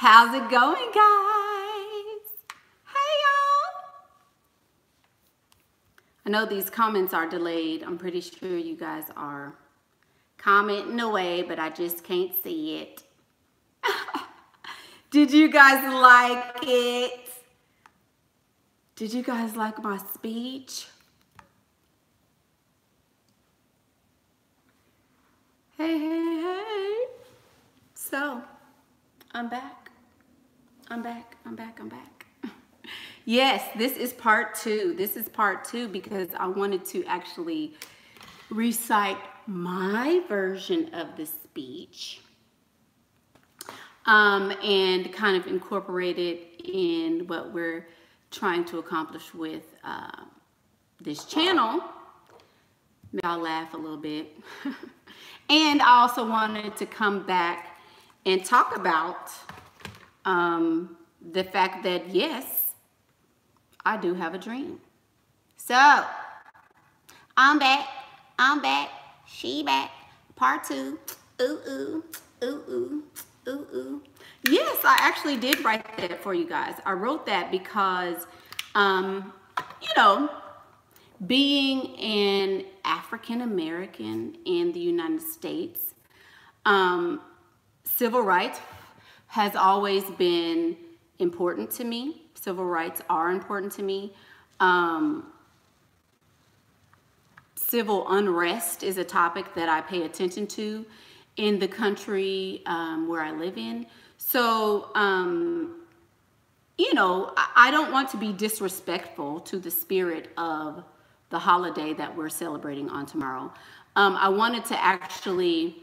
How's it going, guys? Hey, y'all. I know these comments are delayed. I'm pretty sure you guys are commenting away, but I just can't see it. Did you guys like it? Did you guys like my speech? Hey, hey, hey. So, I'm back. I'm back. Yes, this is part two. This is part two because I wanted to actually recite my version of the speech and kind of incorporate it in what we're trying to accomplish with this channel. Maybe I'll laugh a little bit. And I also wanted to come back and talk about the fact that, yes, I do have a dream. So, I'm back, she back, part two, ooh, ooh, ooh, ooh, ooh, ooh. Yes, I actually did write that for you guys. I wrote that because, you know, being an African American in the United States, civil rights has always been important to me. Civil rights are important to me. Civil unrest is a topic that I pay attention to in the country where I live in. So, you know, I don't want to be disrespectful to the spirit of the holiday that we're celebrating on tomorrow. I wanted to actually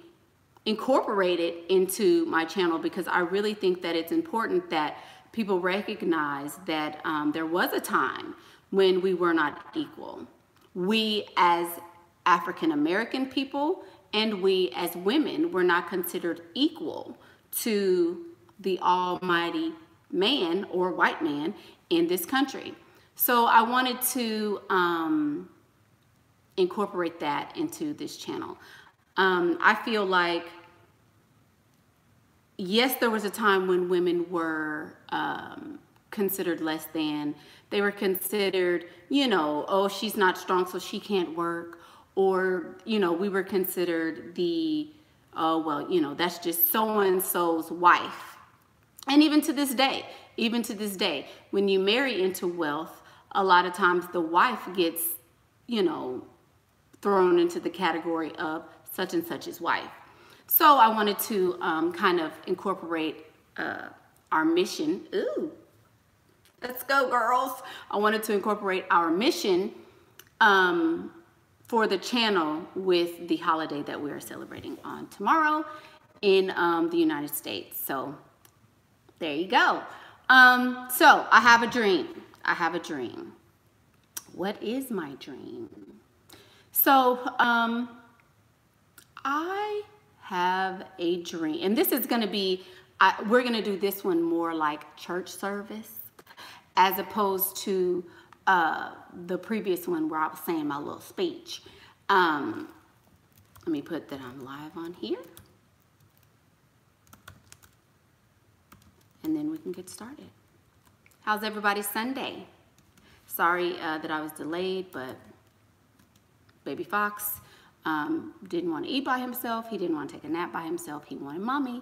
incorporate it into my channel because I really think that it's important that people recognize that there was a time when we were not equal. We as African American people and we as women were not considered equal to the almighty man or white man in this country. So I wanted to incorporate that into this channel. I feel like, yes, there was a time when women were considered less than. They were considered, you know, oh, she's not strong, so she can't work. Or, you know, we were considered the, oh, well, you know, that's just so-and-so's wife. And even to this day, when you marry into wealth, a lot of times the wife gets, you know, thrown into the category of such and such's wife. So I wanted to kind of incorporate our mission. Ooh, let's go, girls. I wanted to incorporate our mission for the channel with the holiday that we are celebrating on tomorrow in the United States. So there you go. So I have a dream. What is my dream? So I have a dream, and this is going to be, we're going to do this one more like church service as opposed to the previous one where I was saying my little speech. Let me put that I'm live on here, and then we can get started. How's everybody's Sunday? Sorry that I was delayed, but baby Fox didn't want to eat by himself. He didn't want to take a nap by himself. He wanted mommy.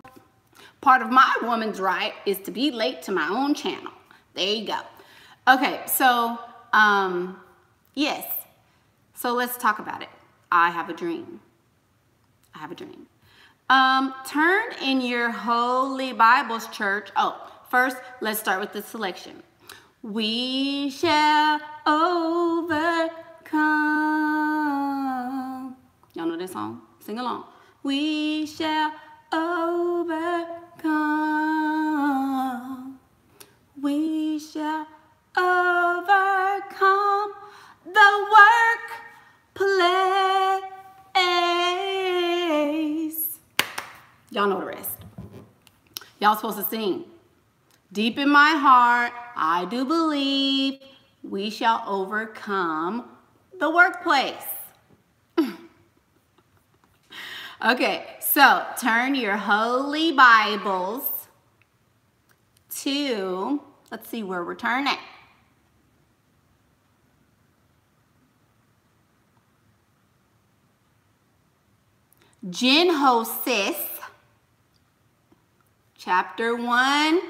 Part of my woman's right is to be late to my own channel. There you go. Okay, so yes. So let's talk about it. I have a dream. Turn in your holy Bibles, church. Oh, first, let's start with the selection. We shall overcome. Y'all know that song? Sing along. We shall overcome. We shall overcome the workplace. Y'all know the rest. Y'all supposed to sing. Deep in my heart, I do believe we shall overcome the workplace. Okay, so turn your holy Bibles to, let's see where we're turning. Genesis, chapter 1,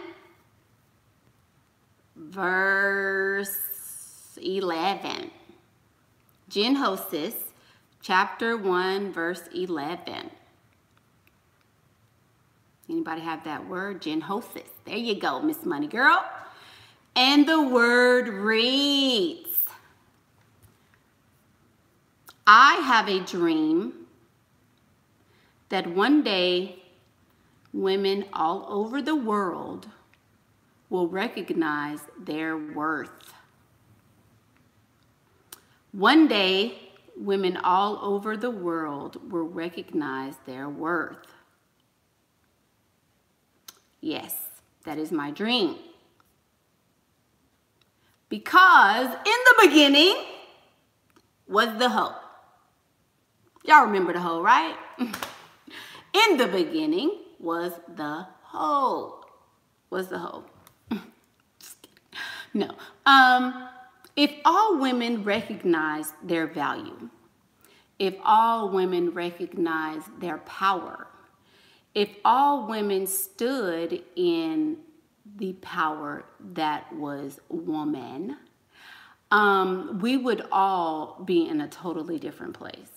verse 11. Genesis, chapter 1, verse 11. Anybody have that word? Genesis. There you go, Miss Money Girl. And the word reads, I have a dream that one day women all over the world will recognize their worth. One day, women all over the world will recognize their worth. Yes, that is my dream. Because in the beginning was the hoe. Y'all remember the hoe, right? In the beginning was the hoe. Was the hoe. No. If all women recognize their value, if all women recognize their power, if all women stood in the power that was woman, we would all be in a totally different place.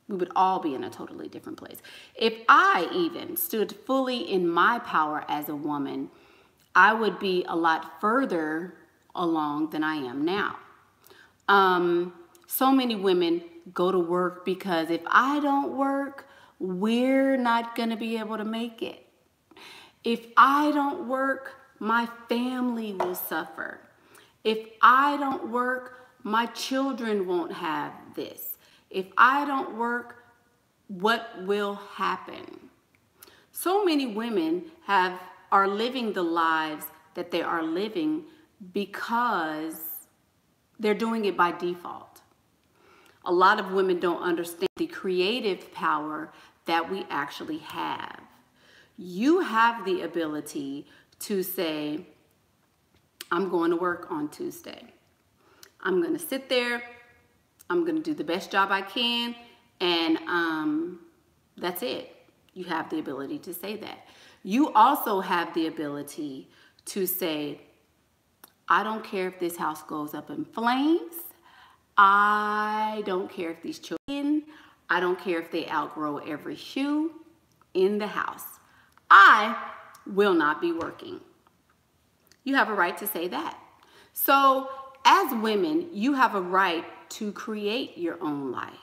We would all be in a totally different place. If I even stood fully in my power as a woman, I would be a lot further along than I am now. So many women go to work because if I don't work, we're not going to be able to make it. If I don't work, my family will suffer. If I don't work, my children won't have this. If I don't work, what will happen? So many women are living the lives that they are living because they're doing it by default. A lot of women don't understand the creative power that we actually have. You have the ability to say, I'm going to work on Tuesday. I'm going to sit there. I'm going to do the best job I can. And that's it. You have the ability to say that. You also have the ability to say, I don't care if this house goes up in flames. I don't care if these children, I don't care if they outgrow every shoe in the house. I will not be working. You have a right to say that. So as women, you have a right to create your own life.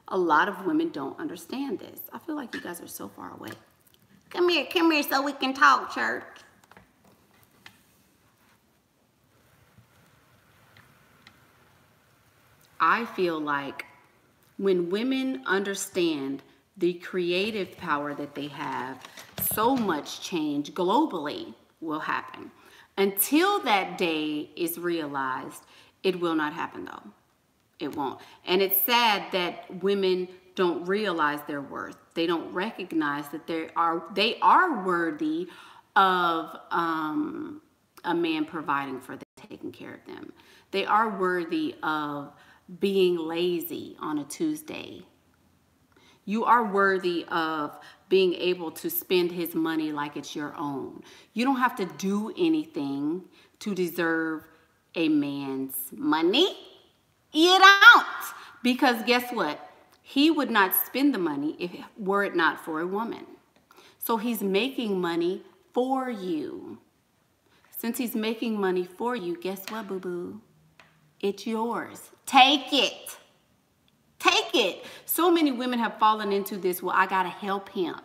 A lot of women don't understand this. I feel like you guys are so far away. Come here so we can talk, church. I feel like when women understand the creative power that they have, so much change globally will happen. Until that day is realized, it will not happen though. It won't. And it's sad that women don't realize their worth. They don't recognize that they are worthy of a man providing for them, taking care of them. They are worthy of being lazy on a Tuesday. You are worthy of being able to spend his money like it's your own. You don't have to do anything to deserve a man's money. You don't. Because guess what? He would not spend the money if were it not for a woman. So he's making money for you. Since he's making money for you, guess what, boo-boo? It's yours. Take it. Take it. So many women have fallen into this, well, I got to help him.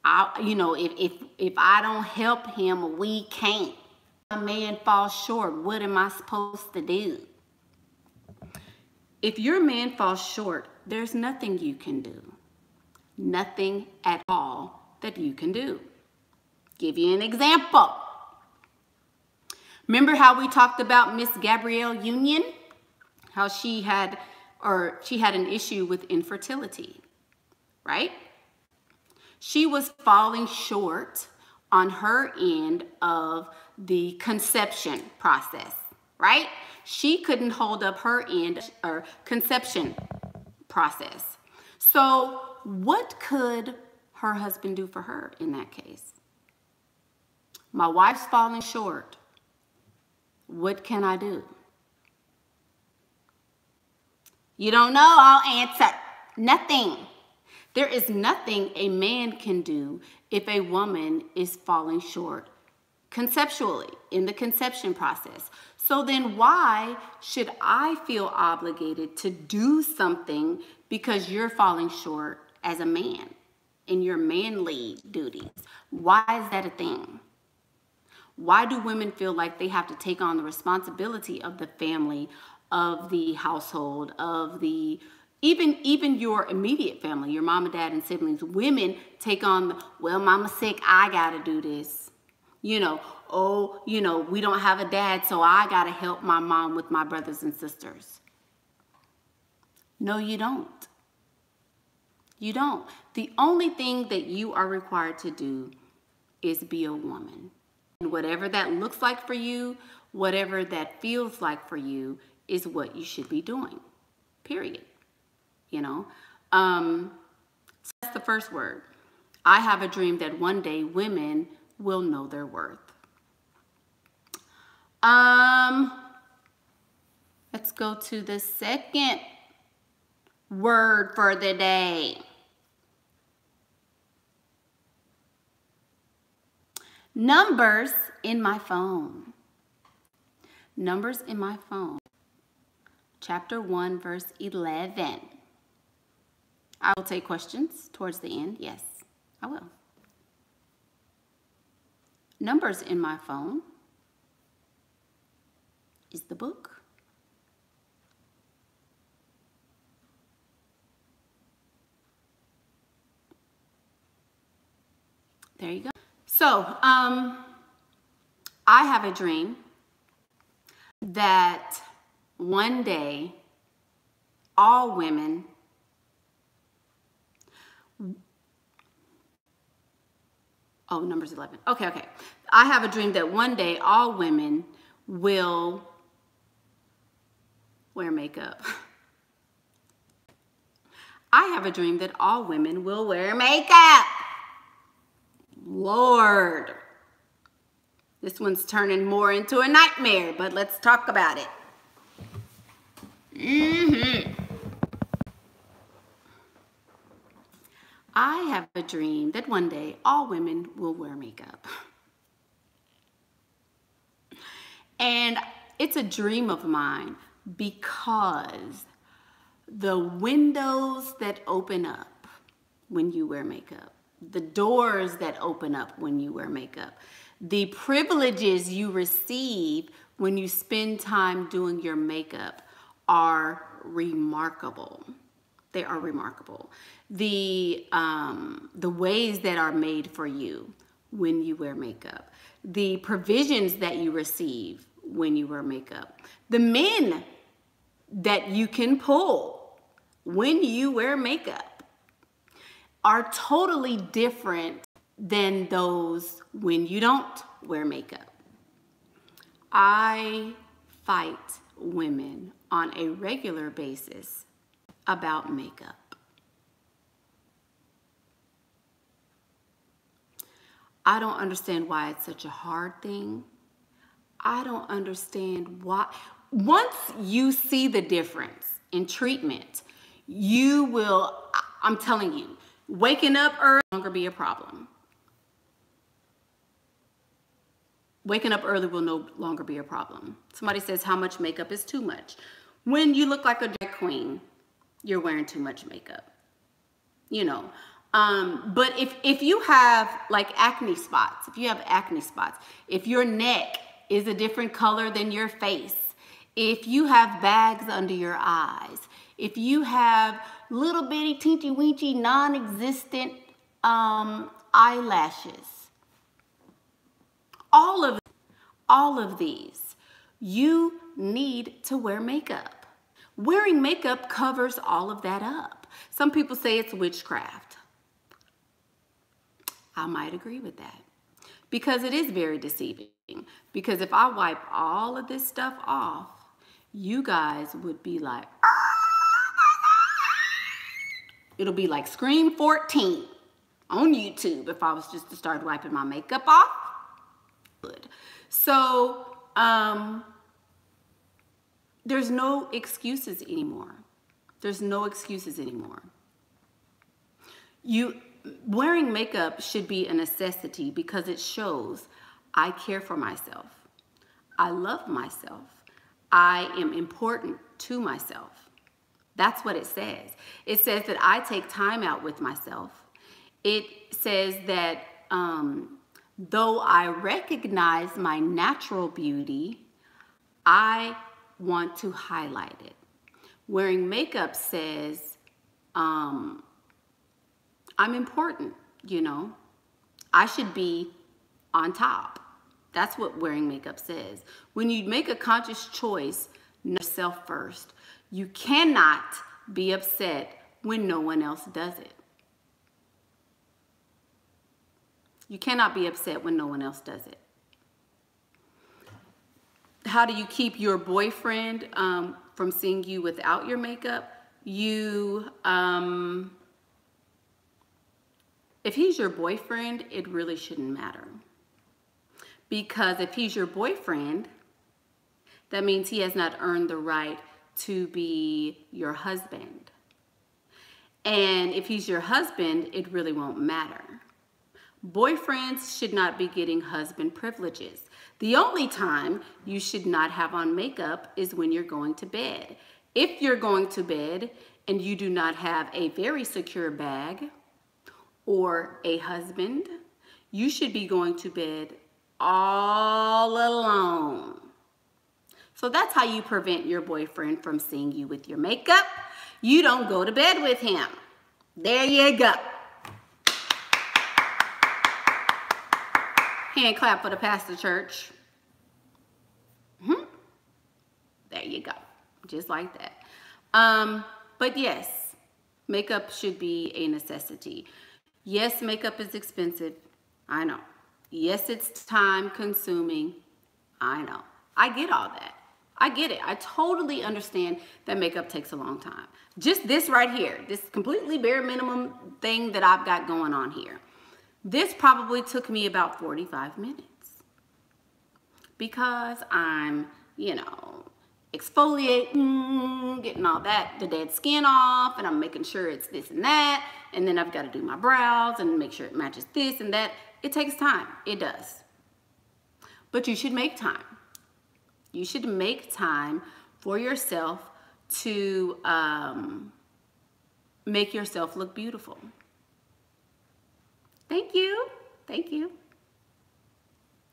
If I don't help him, we can't. A man falls short. What am I supposed to do? If your man falls short, there's nothing you can do. Nothing at all that you can do. Give you an example. Remember how we talked about Miss Gabrielle Union? How she had an issue with infertility, right? She was falling short on her end of the conception process, right? She couldn't hold up her end or conception process. So what could her husband do for her in that case? My wife's falling short. What can I do? You don't know, I'll answer. Nothing. There is nothing a man can do if a woman is falling short conceptually in the conception process. So then why should I feel obligated to do something because you're falling short as a man in your manly duties? Why is that a thing? Why do women feel like they have to take on the responsibility of the family, of the household, of the even your immediate family, your mom and dad and siblings? Women take on, well, mama's sick, I gotta do this. You know, oh, you know, we don't have a dad, so I gotta help my mom with my brothers and sisters. No, you don't. You don't. The only thing that you are required to do is be a woman. And whatever that looks like for you, whatever that feels like for you, is what you should be doing, period. You know, so that's the first word. I have a dream that one day women will know their worth. Let's go to the second word for the day. Numbers in my phone. Numbers in my phone. Chapter 1, verse 11. I will take questions towards the end. Yes, I will. Numbers in my phone is the book. There you go. So, I have a dream that one day all women Numbers 11. Okay. I have a dream that one day all women will wear makeup. I have a dream that all women will wear makeup. Lord. This one's turning more into a nightmare, but let's talk about it. I have a dream that one day all women will wear makeup. And it's a dream of mine because the windows that open up when you wear makeup, the doors that open up when you wear makeup, the privileges you receive when you spend time doing your makeup are remarkable. They are remarkable. The ways that are made for you when you wear makeup, the provisions that you receive when you wear makeup, the men that you can pull when you wear makeup are totally different than those when you don't wear makeup. I fight women on a regular basis about makeup. I don't understand why it's such a hard thing. I don't understand why. Once you see the difference in treatment, you will, I'm telling you, waking up early will no longer be a problem. Waking up early will no longer be a problem. Somebody says how much makeup is too much. When you look like a drag queen, you're wearing too much makeup, you know. But if you have like acne spots, if your neck is a different color than your face, if you have bags under your eyes, if you have little bitty teensy weensy non-existent eyelashes, all of these, you need to wear makeup. Wearing makeup covers all of that up. Some people say it's witchcraft. I might agree with that. because it is very deceiving. Because if I wipe all of this stuff off, you guys would be like, it'll be like Scream 14 on YouTube if I was just to start wiping my makeup off. Good. So, there's no excuses anymore. There's no excuses anymore. Wearing makeup should be a necessity because it shows I care for myself. I love myself. I am important to myself. That's what it says. It says that I take time out with myself. It says that though I recognize my natural beauty, I want to highlight it. Wearing makeup says, I'm important, you know. I should be on top. That's what wearing makeup says. When you make a conscious choice, know yourself first. You cannot be upset when no one else does it. You cannot be upset when no one else does it. How do you keep your boyfriend from seeing you without your makeup? If he's your boyfriend, it really shouldn't matter. Because if he's your boyfriend, that means he has not earned the right to be your husband. And if he's your husband, it really won't matter. Boyfriends should not be getting husband privileges. The only time you should not have on makeup is when you're going to bed. If you're going to bed and you do not have a very secure bag or a husband, you should be going to bed all alone. So that's how you prevent your boyfriend from seeing you with your makeup. You don't go to bed with him. There you go. Hand clap for the pastor church. There you go. Just like that. But yes, makeup should be a necessity. Yes, makeup is expensive. I know. Yes, it's time consuming. I know. I get all that. I get it. I totally understand that makeup takes a long time. Just this right here, this completely bare minimum thing that I've got going on here. This probably took me about 45 minutes because I'm, you know, exfoliating, getting all that, the dead skin off, and I'm making sure it's this and that, and then I've got to do my brows and make sure it matches this and that. It takes time. It does. But you should make time. You should make time for yourself to make yourself look beautiful. Thank you. Thank you.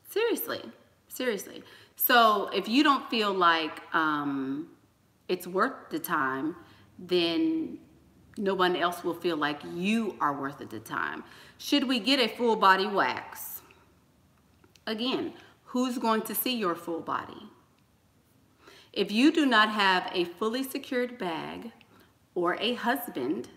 Seriously. Seriously. So if you don't feel like it's worth the time, then no one else will feel like you are worth the time. Should we get a full body wax? Again, who's going to see your full body? If you do not have a fully secured bag or a husband,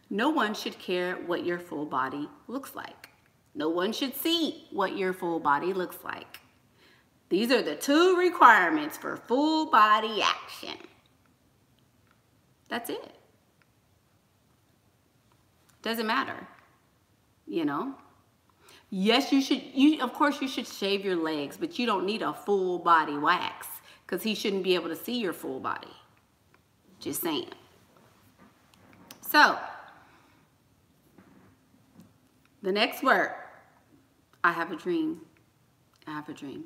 no one should care what your full body looks like. No one should see what your full body looks like. These are the two requirements for full body action. That's it. Doesn't matter, you know? Yes, of course you should shave your legs, but you don't need a full body wax because he shouldn't be able to see your full body. Just saying. So, the next word, I have a dream. I have a dream.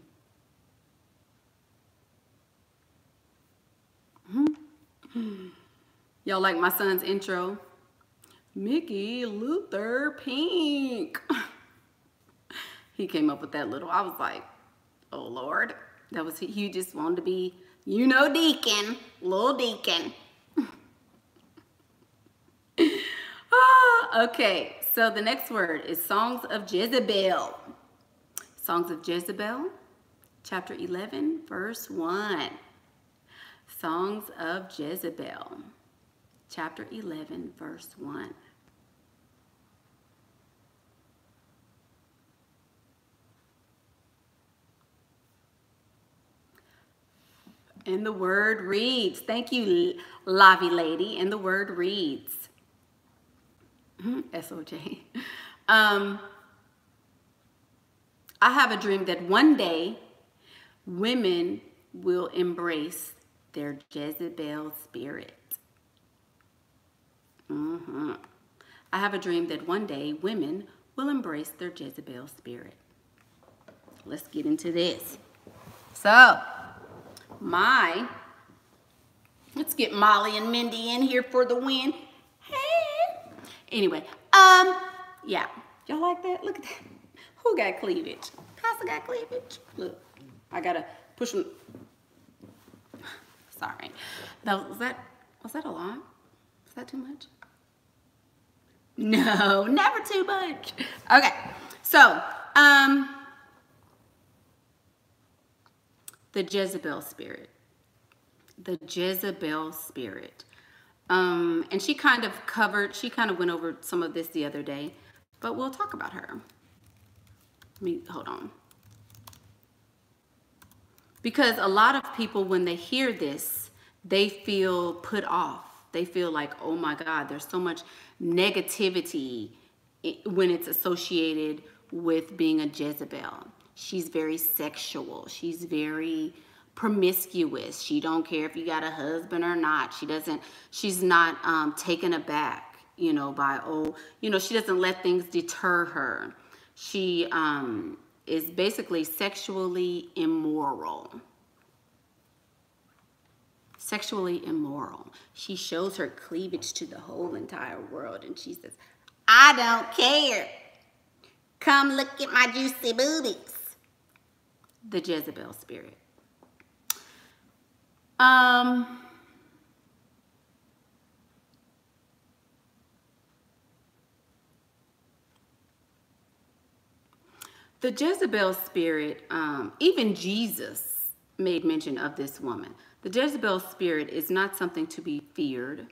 Y'all like my son's intro? Mickey Luther Pink. He came up with that little, I was like, oh Lord. That was, he just wanted to be, you know, deacon, little deacon. Okay, so the next word is Songs of Jezebel. Songs of Jezebel, chapter 11, verse 1. Songs of Jezebel, chapter 11, verse 1. And the word reads. Thank you, Lavi Lady. And the word reads. SOJ. I have a dream that one day women will embrace their Jezebel spirit. I have a dream that one day women will embrace their Jezebel spirit. Let's get into this. So, let's get Molly and Mindy in here for the win. Hey. Anyway, yeah. Y'all like that? Look at that. Who got cleavage? Pastor got cleavage. Look, I gotta push them. Sorry. Now, was that a lot? Was that too much? No, never too much. Okay, so, the Jezebel spirit. The Jezebel spirit. And she kind of went over some of this the other day, but we'll talk about her. Hold on. Because a lot of people, when they hear this, they feel put off. They feel like, oh my God, there's so much negativity when it's associated with being a Jezebel. She's very sexual. She's very promiscuous. She don't care if you got a husband or not. She's not taken aback, by, she doesn't let things deter her. She is basically sexually immoral. Sexually immoral. She shows her cleavage to the whole entire world, and she says, I don't care. Come look at my juicy boobies. The Jezebel spirit. The Jezebel spirit, even Jesus made mention of this woman. The Jezebel spirit is not something to be feared.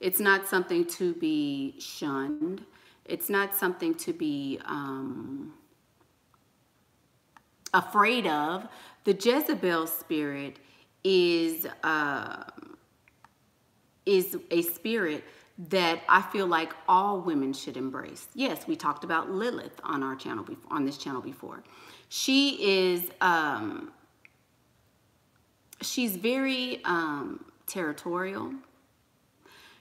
It's not something to be shunned. It's not something to be afraid of. The Jezebel spirit is a spirit that I feel like all women should embrace. Yes, we talked about Lilith on our channel before, on this channel before. She is she's very territorial.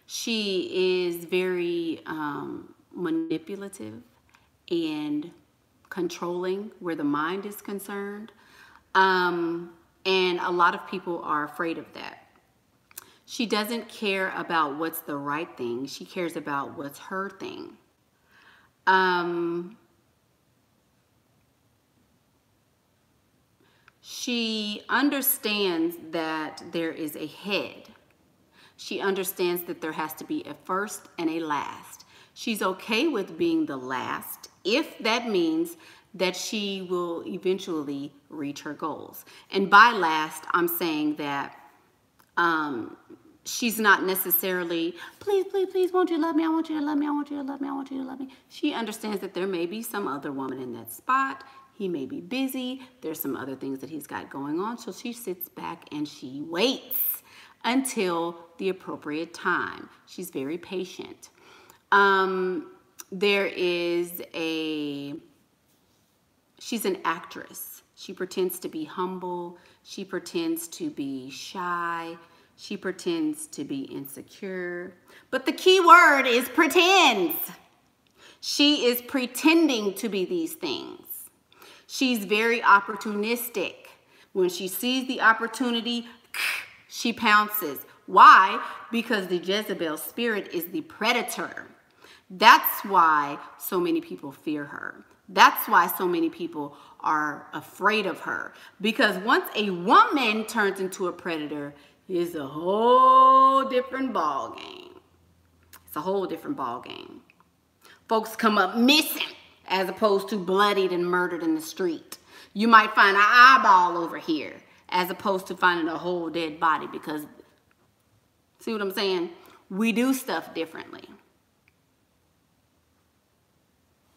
She is very manipulative and controlling where the mind is concerned. And a lot of people are afraid of that. She doesn't care about what's the right thing. She cares about what's her thing. She understands that there is a head. She understands that there has to be a first and a last. She's okay with being the last if that means that she will eventually reach her goals. And by last, I'm saying that she's not necessarily, please, please, please, won't you love me? I want you to love me. I want you to love me. I want you to love me. She understands that there may be some other woman in that spot. He may be busy. There's some other things that he's got going on. So she sits back and she waits until the appropriate time. She's very patient. She's an actress. She pretends to be humble. She pretends to be shy. She pretends to be insecure. But the key word is pretends. She is pretending to be these things. She's very opportunistic. When she sees the opportunity, she pounces. Why? Because the Jezebel spirit is the predator. That's why so many people fear her. That's why so many people are afraid of her. Because once a woman turns into a predator, it's a whole different ball game. It's a whole different ball game. Folks come up missing as opposed to bloodied and murdered in the street. You might find an eyeball over here as opposed to finding a whole dead body because, see what I'm saying? We do stuff differently.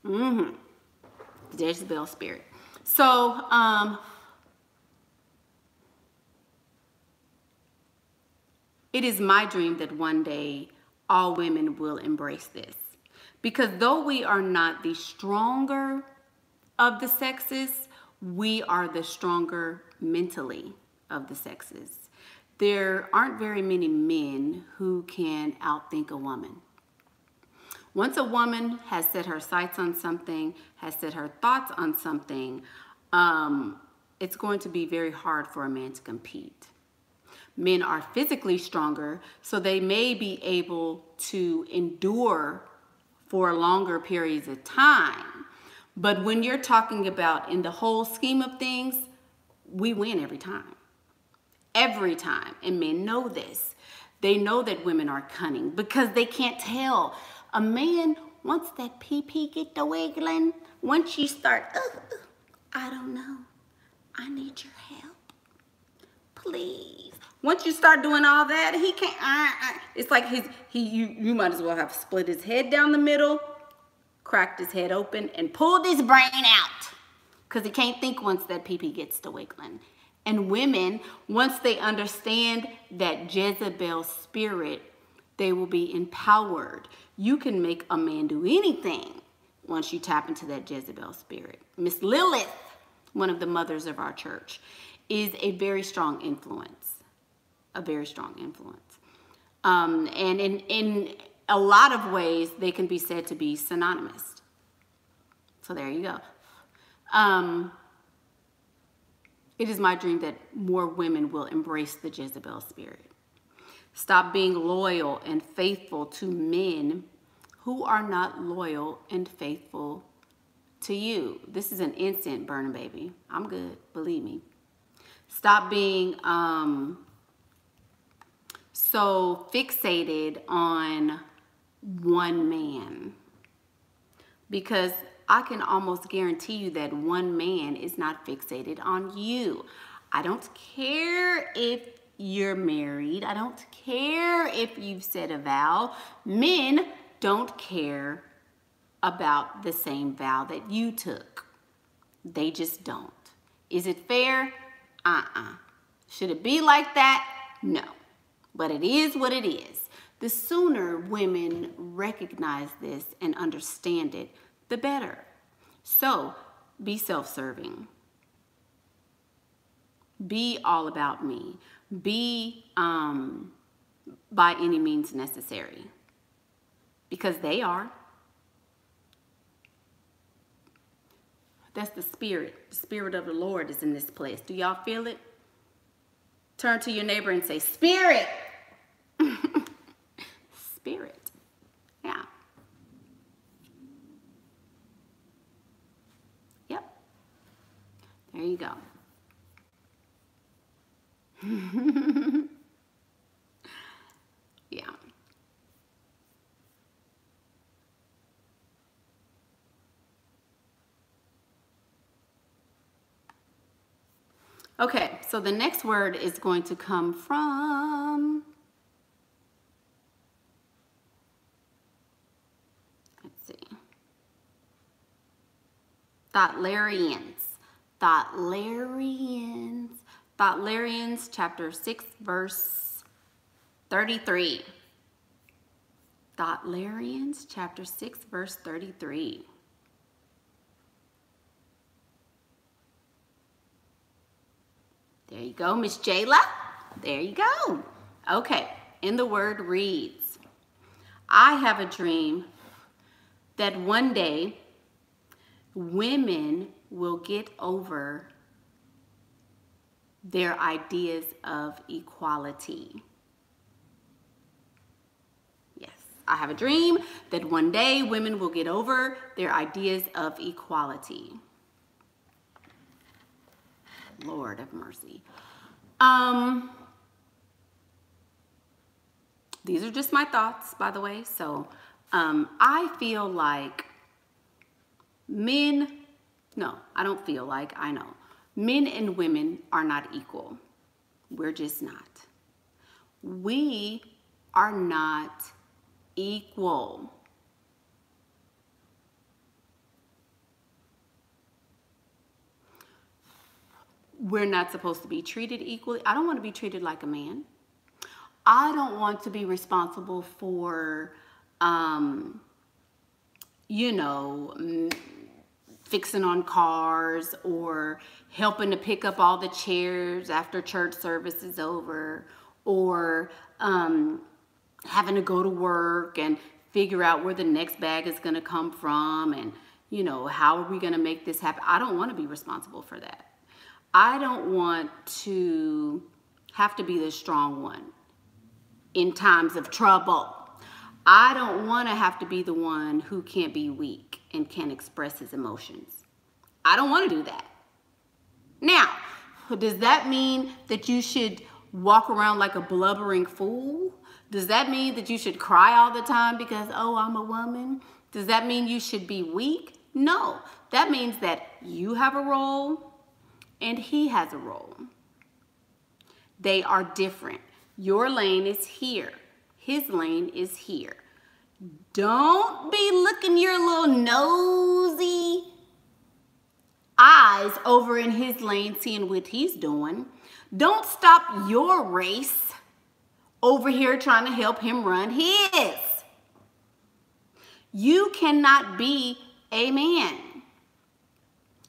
The Jezebel spirit. So, It is my dream that one day all women will embrace this. Because though we are not the stronger of the sexes, we are the stronger mentally of the sexes. There aren't very many men who can outthink a woman. Once a woman has set her sights on something, has set her thoughts on something, it's going to be very hard for a man to compete. Men are physically stronger, so they may be able to endure for longer periods of time. But when you're talking about in the whole scheme of things, we win every time. Every time. And men know this. They know that women are cunning because they can't tell. A man, once that pee-pee get to wiggling, once you start, I don't know. I need your help. Please. Once you start doing all that, he can't. It's like you might as well have split his head down the middle, cracked his head open, and pulled his brain out. Because he can't think once that pee-pee gets to wiggling. And women, once they understand that Jezebel spirit, they will be empowered. You can make a man do anything once you tap into that Jezebel spirit. Miss Lilith, one of the mothers of our church, is a very strong influence. A very strong influence. And in a lot of ways, they can be said to be synonymous. So there you go. It is my dream that more women will embrace the Jezebel spirit. Stop being loyal and faithful to men who are not loyal and faithful to you. This is an instant burner, baby. I'm good, believe me. Stop being so fixated on one man, because I can almost guarantee you that one man is not fixated on you. I don't care if you're married. I don't care if you've said a vow. Men don't care about the same vow that you took. They just don't. Is it fair? Should it be like that? No. But it is what it is. The sooner women recognize this and understand it, the better. So, be self-serving. Be all about me. Be by any means necessary. Because they are. That's the spirit. The spirit of the Lord is in this place. Do y'all feel it? Turn to your neighbor and say, Spirit. Spirit. Yeah. Yep. There you go. Yeah. Okay, so the next word is going to come from, let's see, Thoughtlarians. Thoughtlarians. Thoughtlarians, chapter 6, verse 33. Thoughtlarians, chapter 6, verse 33. There you go, Miss Jayla. There you go. Okay, and the word reads, I have a dream that one day women will get over their ideas of equality. Yes, I have a dream that one day women will get over their ideas of equality. Lord have mercy. These are just my thoughts, by the way. So I feel like men, no, I don't feel like, I know. Men and women are not equal. We're just not. We are not equal. We're not supposed to be treated equally. I don't want to be treated like a man. I don't want to be responsible for, you know, fixing on cars or helping to pick up all the chairs after church service is over, or having to go to work and figure out where the next bag is going to come from, and, you know, how are we going to make this happen? I don't want to be responsible for that. I don't want to have to be the strong one in times of trouble. I don't want to have to be the one who can't be weak and can't express his emotions. I don't want to do that. Now, does that mean that you should walk around like a blubbering fool? Does that mean that you should cry all the time because, oh, I'm a woman? Does that mean you should be weak? No. That means that you have a role and he has a role. They are different. Your lane is here. His lane is here. Don't be looking your little nosy eyes over in his lane, seeing what he's doing. Don't stop your race over here trying to help him run his. You cannot be a man.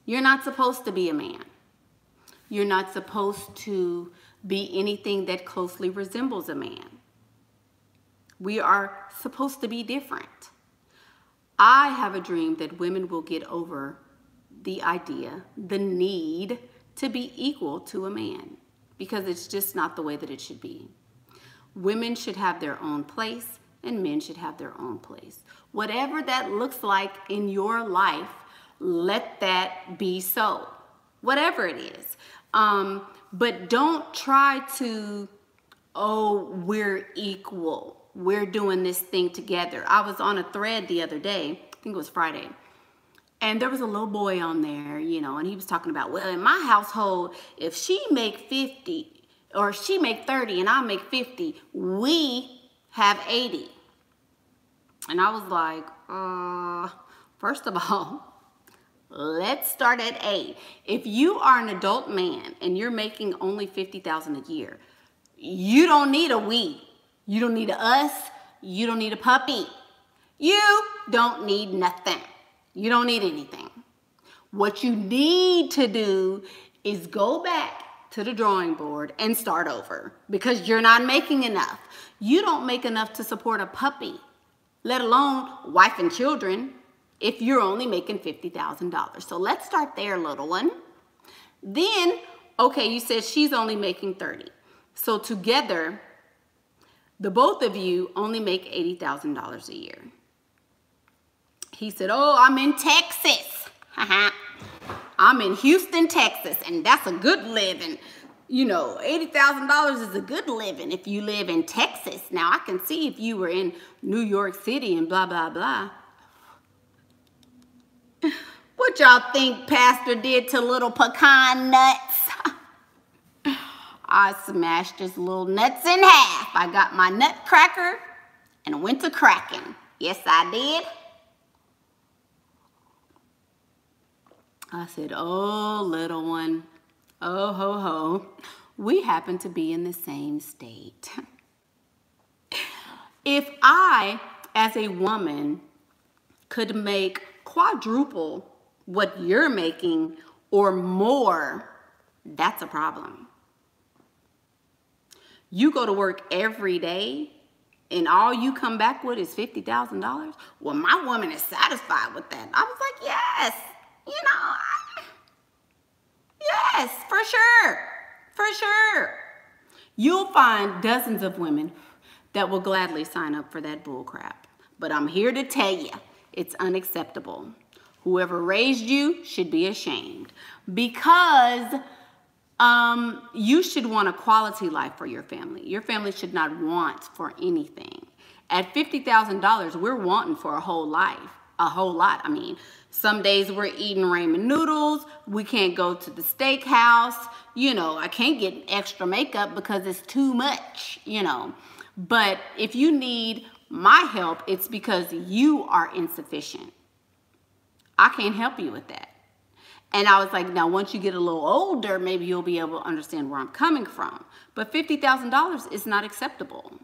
You're not supposed to be a man. You're not supposed to be anything that closely resembles a man. We are supposed to be different. I have a dream that women will get over the idea, the need to be equal to a man, because it's just not the way that it should be. Women should have their own place and men should have their own place. Whatever that looks like in your life, let that be so. Whatever it is. But don't try to, oh, we're equal. We're doing this thing together. I was on a thread the other day, I think it was Friday, and there was a little boy on there, you know, and he was talking about, well, in my household, if she make 50 or she make 30 and I make 50, we have 80. And I was like, first of all, let's start at A. If you are an adult man and you're making only $50,000 a year, you don't need a we. You don't need a us. You don't need a puppy. You don't need nothing. You don't need anything. What you need to do is go back to the drawing board and start over, because you're not making enough. You don't make enough to support a puppy, let alone wife and children, if you're only making $50,000. So let's start there, little one. Then, okay, you said she's only making 30. So together, the both of you only make $80,000 a year. He said, oh, I'm in Texas. I'm in Houston, Texas, and that's a good living. You know, $80,000 is a good living if you live in Texas. Now, I can see if you were in New York City and blah, blah, blah. What y'all think Pastor did to little pecan nuts? I smashed his little nuts in half. I got my nutcracker and went to cracking. Yes, I did. I said, oh, little one, oh, ho, ho. We happen to be in the same state. If I, as a woman, could make quadruple what you're making or more, that's a problem. You go to work every day and all you come back with is $50,000. Well, my woman is satisfied with that. I was like, yes, you know, yes, for sure, for sure. You'll find dozens of women that will gladly sign up for that bull crap. But I'm here to tell you, it's unacceptable. Whoever raised you should be ashamed, because you should want a quality life for your family. Your family should not want for anything. At $50,000, we're wanting for a whole life, a whole lot. I mean, some days we're eating ramen noodles. We can't go to the steakhouse. You know, I can't get extra makeup because it's too much, you know. But if you need my help, it's because you are insufficient. I can't help you with that. And I was like, now once you get a little older, maybe you'll be able to understand where I'm coming from. But $50,000 is not acceptable,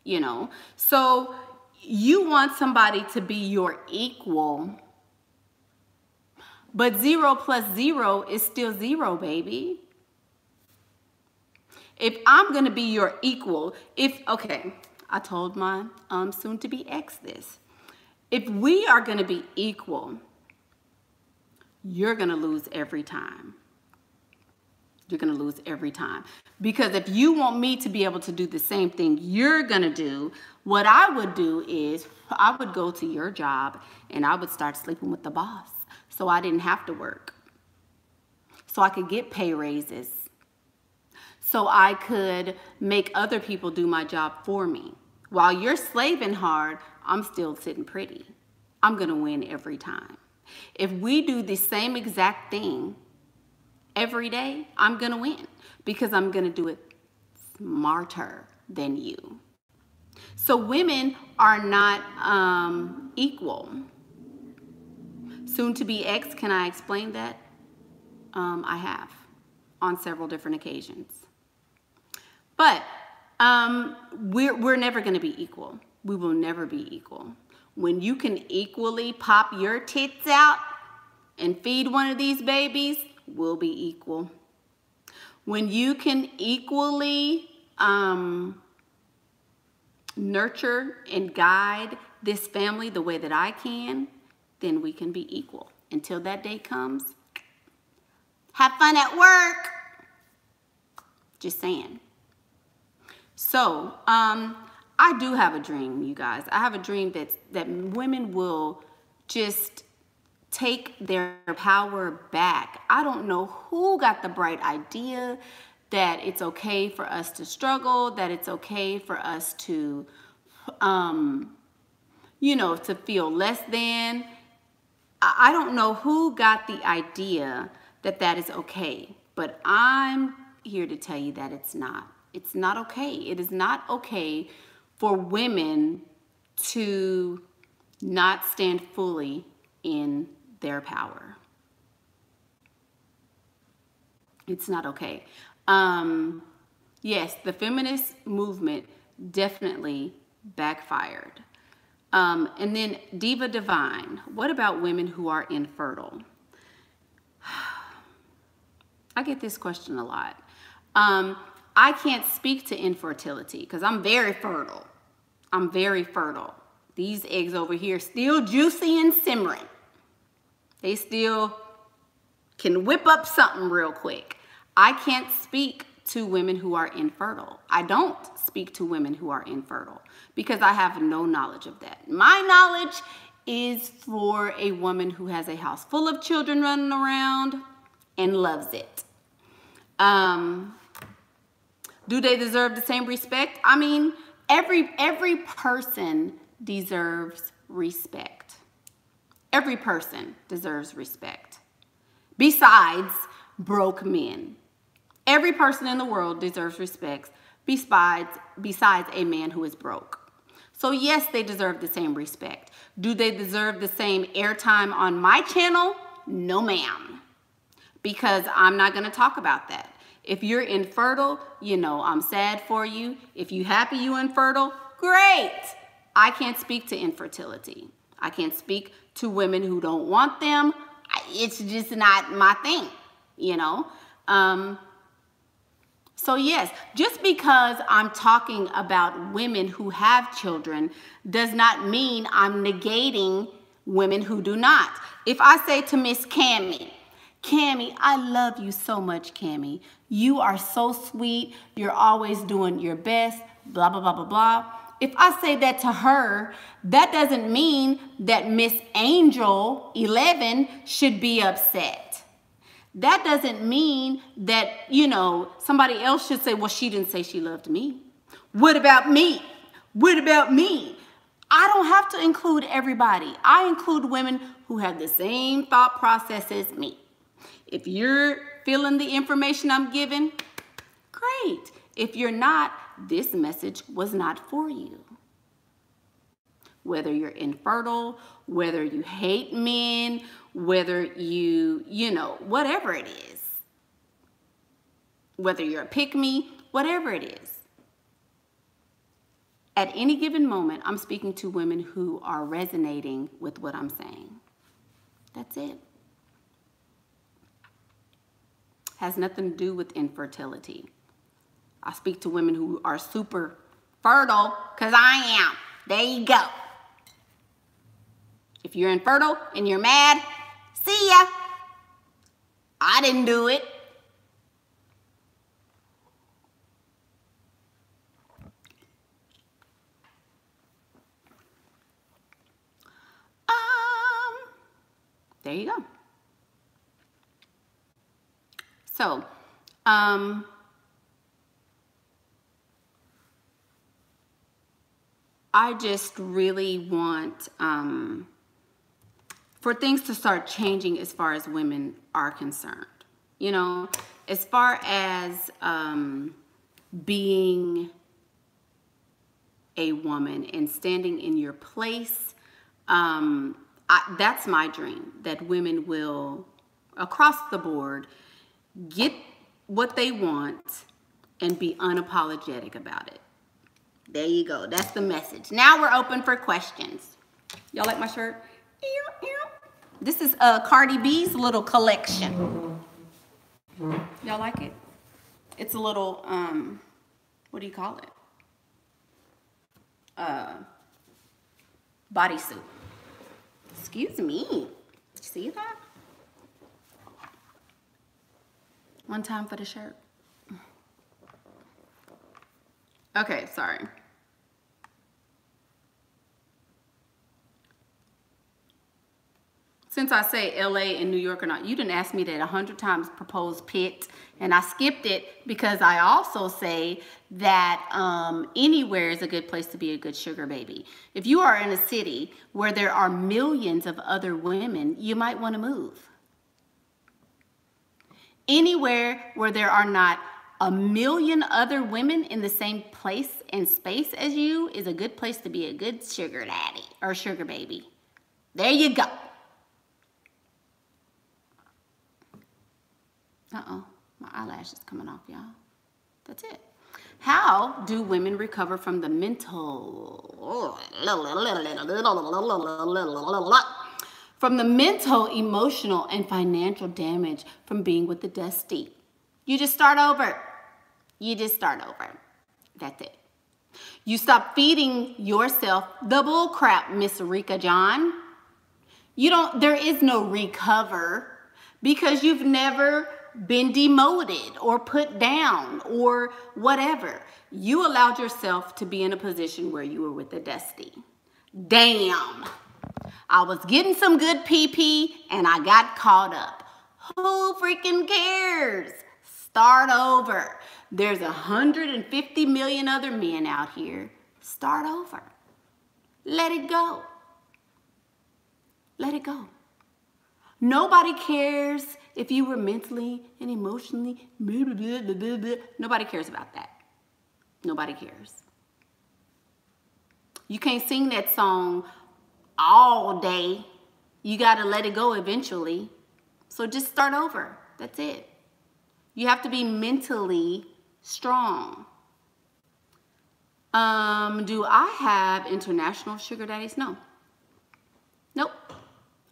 you know? So you want somebody to be your equal, but 0 plus 0 is still 0, baby. If I'm gonna be your equal, okay, I told my soon-to-be ex this. If we are gonna be equal, you're gonna lose every time. You're gonna lose every time. Because if you want me to be able to do the same thing you're gonna do, what I would do is I would go to your job and I would start sleeping with the boss so I didn't have to work. So I could get pay raises. So I could make other people do my job for me. While you're slaving hard, I'm still sitting pretty. I'm gonna win every time. If we do the same exact thing every day, I'm gonna win because I'm gonna do it smarter than you. So women are not equal. Soon to be ex, can I explain that? I have on several different occasions. But we're never gonna be equal. We will never be equal. When you can equally pop your tits out and feed one of these babies, we'll be equal. When you can equally nurture and guide this family the way that I can, then we can be equal. Until that day comes, have fun at work. Just saying. So, I do have a dream, you guys. I have a dream that women will just take their power back. I don't know who got the bright idea that it's okay for us to struggle, that it's okay for us to, you know, to feel less than. I don't know who got the idea that that is okay, but I'm here to tell you that it's not. It's not okay. It is not okay for women to not stand fully in their power. It's not okay. Yes, the feminist movement definitely backfired. And then Diva Divine, what about women who are infertile? I get this question a lot. I can't speak to infertility because I'm very fertile. I'm very fertile. These eggs over here still juicy and simmering. They still can whip up something real quick. I can't speak to women who are infertile. I don't speak to women who are infertile because I have no knowledge of that. My knowledge is for a woman who has a house full of children running around and loves it. Do they deserve the same respect? I mean, every person deserves respect. Every person deserves respect. Besides broke men. Every person in the world deserves respect besides a man who is broke. So yes, they deserve the same respect. Do they deserve the same airtime on my channel? No, ma'am. Because I'm not going to talk about that. If you're infertile, you know, I'm sad for you. If you're happy you're infertile, great. I can't speak to infertility. I can't speak to women who don't want them. It's just not my thing, you know. So yes, just because I'm talking about women who have children does not mean I'm negating women who do not. If I say to Miss Cammie, Cammie, I love you so much, Cammie. You are so sweet. You're always doing your best, blah, blah, blah, blah, blah. If I say that to her, that doesn't mean that Miss Angel 11 should be upset. That doesn't mean that, you know, somebody else should say, well, she didn't say she loved me. What about me? What about me? I don't have to include everybody. I include women who have the same thought process as me. If you're feeling the information I'm giving, great. If you're not, this message was not for you. Whether you're infertile, whether you hate men, whether you know, whatever it is. Whether you're a pick-me, whatever it is. At any given moment, I'm speaking to women who are resonating with what I'm saying. That's it. Has nothing to do with infertility. I speak to women who are super fertile, because I am. There you go. If you're infertile and you're mad, see ya. I didn't do it. There you go. So, I just really want for things to start changing as far as women are concerned. You know, as far as being a woman and standing in your place, that's my dream, that women will, across the board, get what they want and be unapologetic about it. There you go. That's the message. Now we're open for questions. Y'all like my shirt? This is Cardi B's little collection. Y'all like it? It's a little, what do you call it? Bodysuit. Excuse me. See that? One time for the shirt. Okay, sorry. Since I say LA and New York or not, you didn't ask me that 100 times, proposed pit, and I skipped it because I also say that anywhere is a good place to be a good sugar baby. If you are in a city where there are millions of other women, you might want to move. Anywhere where there are not a million other women in the same place and space as you is a good place to be a good sugar daddy or sugar baby. There you go. Uh-oh, my eyelash is coming off, y'all. That's it. How do women recover from the mental, emotional, and financial damage from being with the dusty? You just start over. You just start over. That's it. You stop feeding yourself the bull crap, Miss Rika John. There is no recover because you've never been demoted or put down or whatever. You allowed yourself to be in a position where you were with the dusty. Damn. I was getting some good PP and I got caught up. Who freaking cares? Start over. There's 150 million other men out here. Start over. Let it go. Let it go. Nobody cares if you were mentally and emotionally, blah, blah, blah, blah, blah. Nobody cares about that. Nobody cares. You can't sing that song all day. You got to let it go eventually. So just start over. That's it. You have to be mentally strong. Do I have international sugar daddies? No. Nope.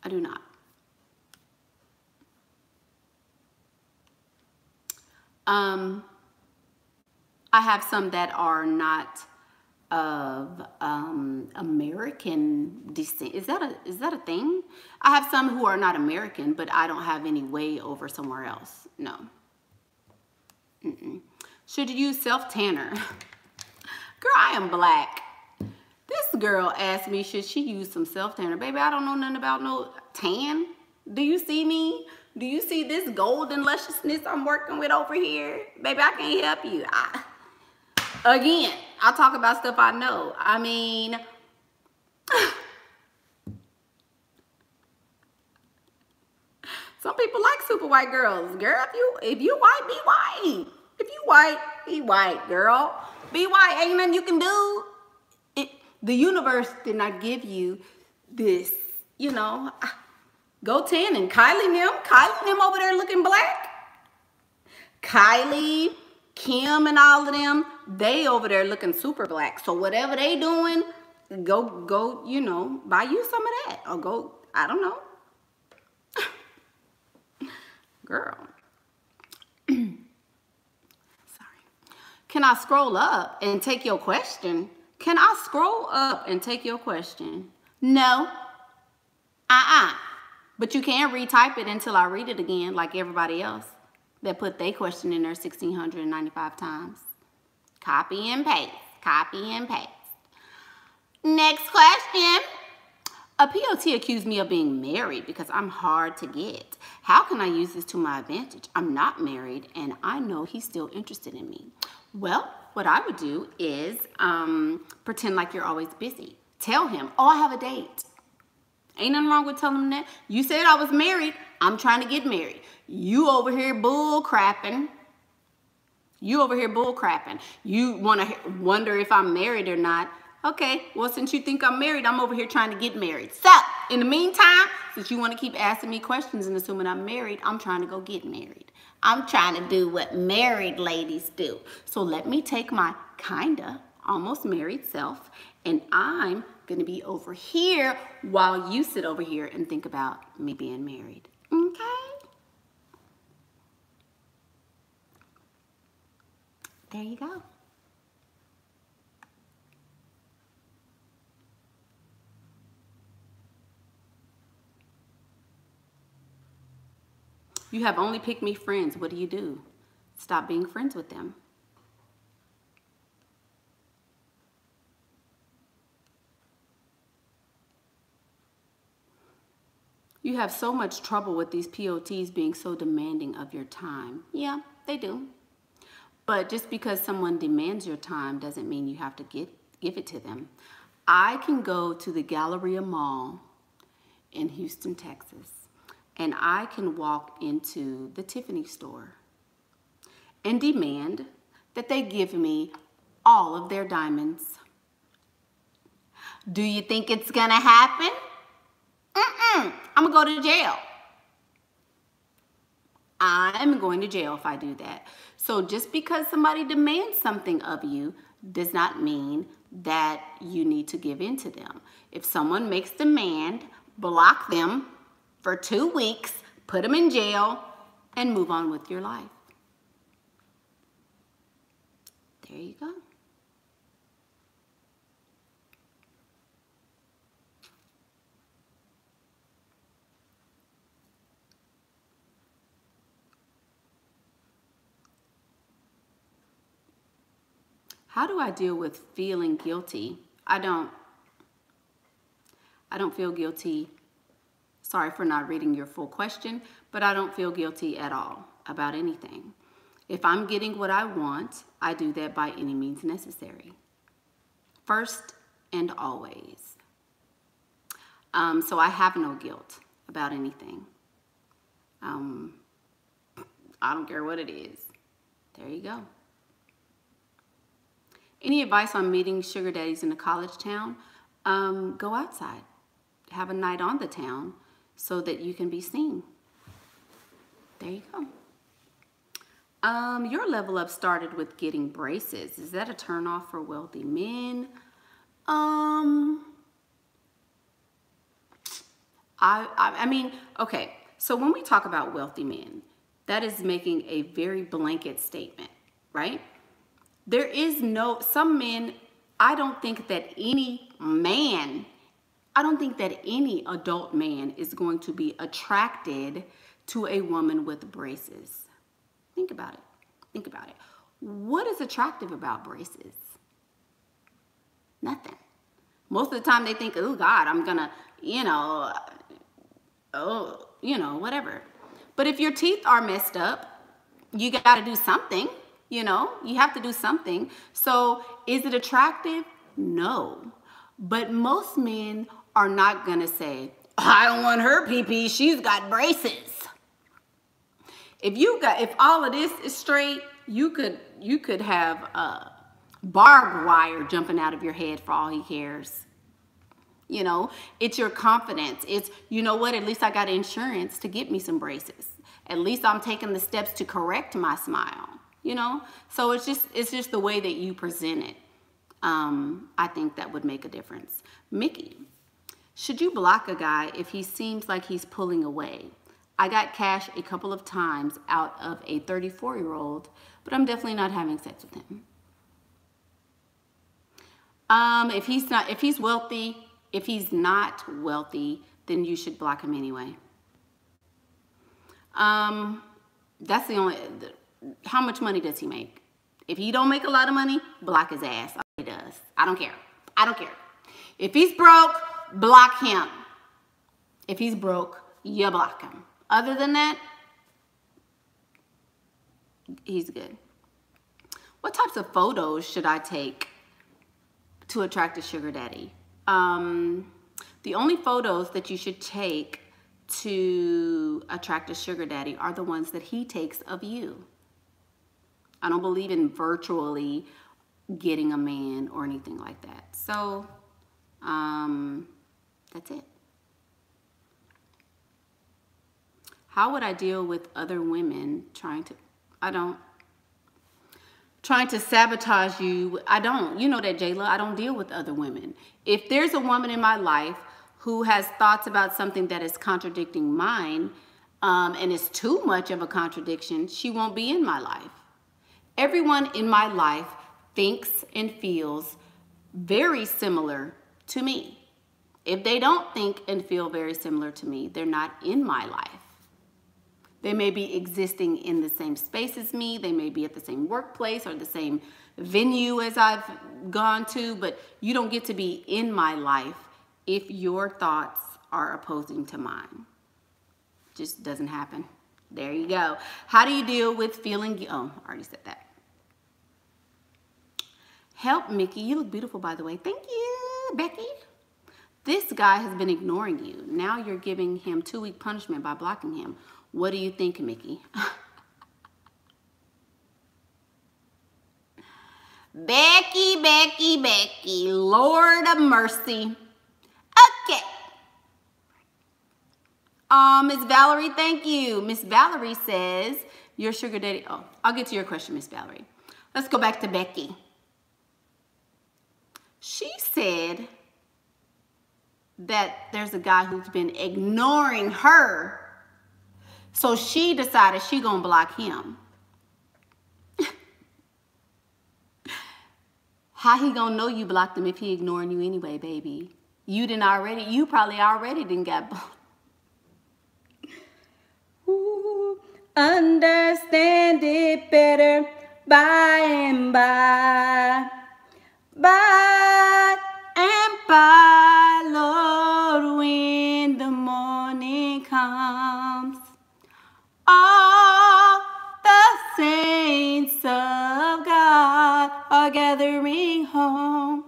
I do not. I have some that are not of American descent. Is that a thing? I have some who are not American, but I don't have any way over somewhere else. No. Should you use self-tanner? Girl, I am black. This girl asked me, should she use some self-tanner? Baby, I don't know nothing about no tan. Do you see me? Do you see this golden lusciousness I'm working with over here? Baby, I can't help you. Again, I'll talk about stuff I know. I mean, some people like super white girls. Girl, if you white, be white. If you white, be white, girl. Be white, ain't nothing you can do. The universe did not give you this, you know, go 10 and Kylie them over there looking black. Kylie, Kim and all of them, they over there looking super black. So whatever they doing, go, you know, buy you some of that. Or go, I don't know. Girl. Sorry. Can I scroll up and take your question? Can I scroll up and take your question? No. But you can retype it until I read it again, like everybody else that put their question in there 1,695 times. Copy and paste. Copy and paste. Next question. A POT accused me of being married because I'm hard to get. How can I use this to my advantage? I'm not married and I know he's still interested in me. Well, what I would do is pretend like you're always busy. Tell him, oh, I have a date. Ain't nothing wrong with telling him that. You said I was married. I'm trying to get married. You over here bull crapping. You over here bull crapping. You want to wonder if I'm married or not. Okay, well, since you think I'm married, I'm over here trying to get married. So, in the meantime, since you want to keep asking me questions and assuming I'm married, I'm trying to go get married. I'm trying to do what married ladies do. So let me take my kinda almost married self, and I'm going to be over here while you sit over here and think about me being married. Okay? There you go. You have only pick me friends. What do? Stop being friends with them. You have so much trouble with these POTs being so demanding of your time. Yeah, they do. But just because someone demands your time doesn't mean you have to give it to them. I can go to the Galleria Mall in Houston, Texas, and I can walk into the Tiffany store and demand that they give me all of their diamonds. Do you think it's gonna happen? I'm gonna go to jail. I'm going to jail if I do that. So just because somebody demands something of you does not mean that you need to give in to them. If someone makes demand, block them for 2 weeks, put them in jail, and move on with your life. There you go. How do I deal with feeling guilty? I don't feel guilty. Sorry for not reading your full question, but I don't feel guilty at all about anything. If I'm getting what I want, I do that by any means necessary. First and always. So I have no guilt about anything. I don't care what it is. There you go. Any advice on meeting sugar daddies in a college town? Go outside. Have a night on the town so that you can be seen. There you go. Your level up started with getting braces. Is that a turnoff for wealthy men? I mean, okay. So when we talk about wealthy men, that is making a very blanket statement, right? There is some men, I don't think that any adult man is going to be attracted to a woman with braces. Think about it. Think about it. What is attractive about braces? Nothing. Most of the time they think, oh God, I'm gonna, whatever. But if your teeth are messed up, you gotta do something. You have to do something. So is it attractive? No. But most men are not going to say, I don't want her pee-pee, she's got braces. If all of this is straight, you could have barbed wire jumping out of your head for all he cares. You know, it's your confidence. It's, you know what, at least I got insurance to get me some braces. At least I'm taking the steps to correct my smile, you know? So it's just the way that you present it. I think that would make a difference. Mickey, should you block a guy if he seems like he's pulling away? I got cash a couple of times out of a 34-year-old, but I'm definitely not having sex with him. If he's wealthy, if he's not wealthy, then you should block him anyway. That's the only, how much money does he make? If he don't make a lot of money, block his ass. He does. I don't care. I don't care. If he's broke, block him. If he's broke, you block him. Other than that, he's good. What types of photos should I take to attract a sugar daddy? The only photos that you should take to attract a sugar daddy are the ones that he takes of you. I don't believe in virtually getting a man or anything like that. So, that's it. How would I deal with other women trying to sabotage you? I don't. You know that, Jayla. I don't deal with other women. If there's a woman in my life who has thoughts about something that is contradicting mine, and is too much of a contradiction, she won't be in my life. Everyone in my life thinks and feels very similar to me. If they don't think and feel very similar to me, they're not in my life. They may be existing in the same space as me. They may be at the same workplace or the same venue as I've gone to, but you don't get to be in my life if your thoughts are opposing to mine. Just doesn't happen. There you go. How do you deal with feeling, oh, I already said that. Help, Mickey. You look beautiful, by the way. Thank you, Becky. This guy has been ignoring you. Now you're giving him 2-week punishment by blocking him. What do you think, Mickey? Becky, Becky, Becky. Lord of mercy. Okay. Miss Valerie, thank you. Miss Valerie says, your sugar daddy. Oh, I'll get to your question, Miss Valerie. Let's go back to Becky. She said that there's a guy who's been ignoring her. So she decided she gonna block him. How he gonna know you blocked him if he ignoring you anyway, baby? You probably already didn't get blocked. Ooh, understand it better by and by. By and by, Lord, when the morning comes. All the saints of God are gathering home.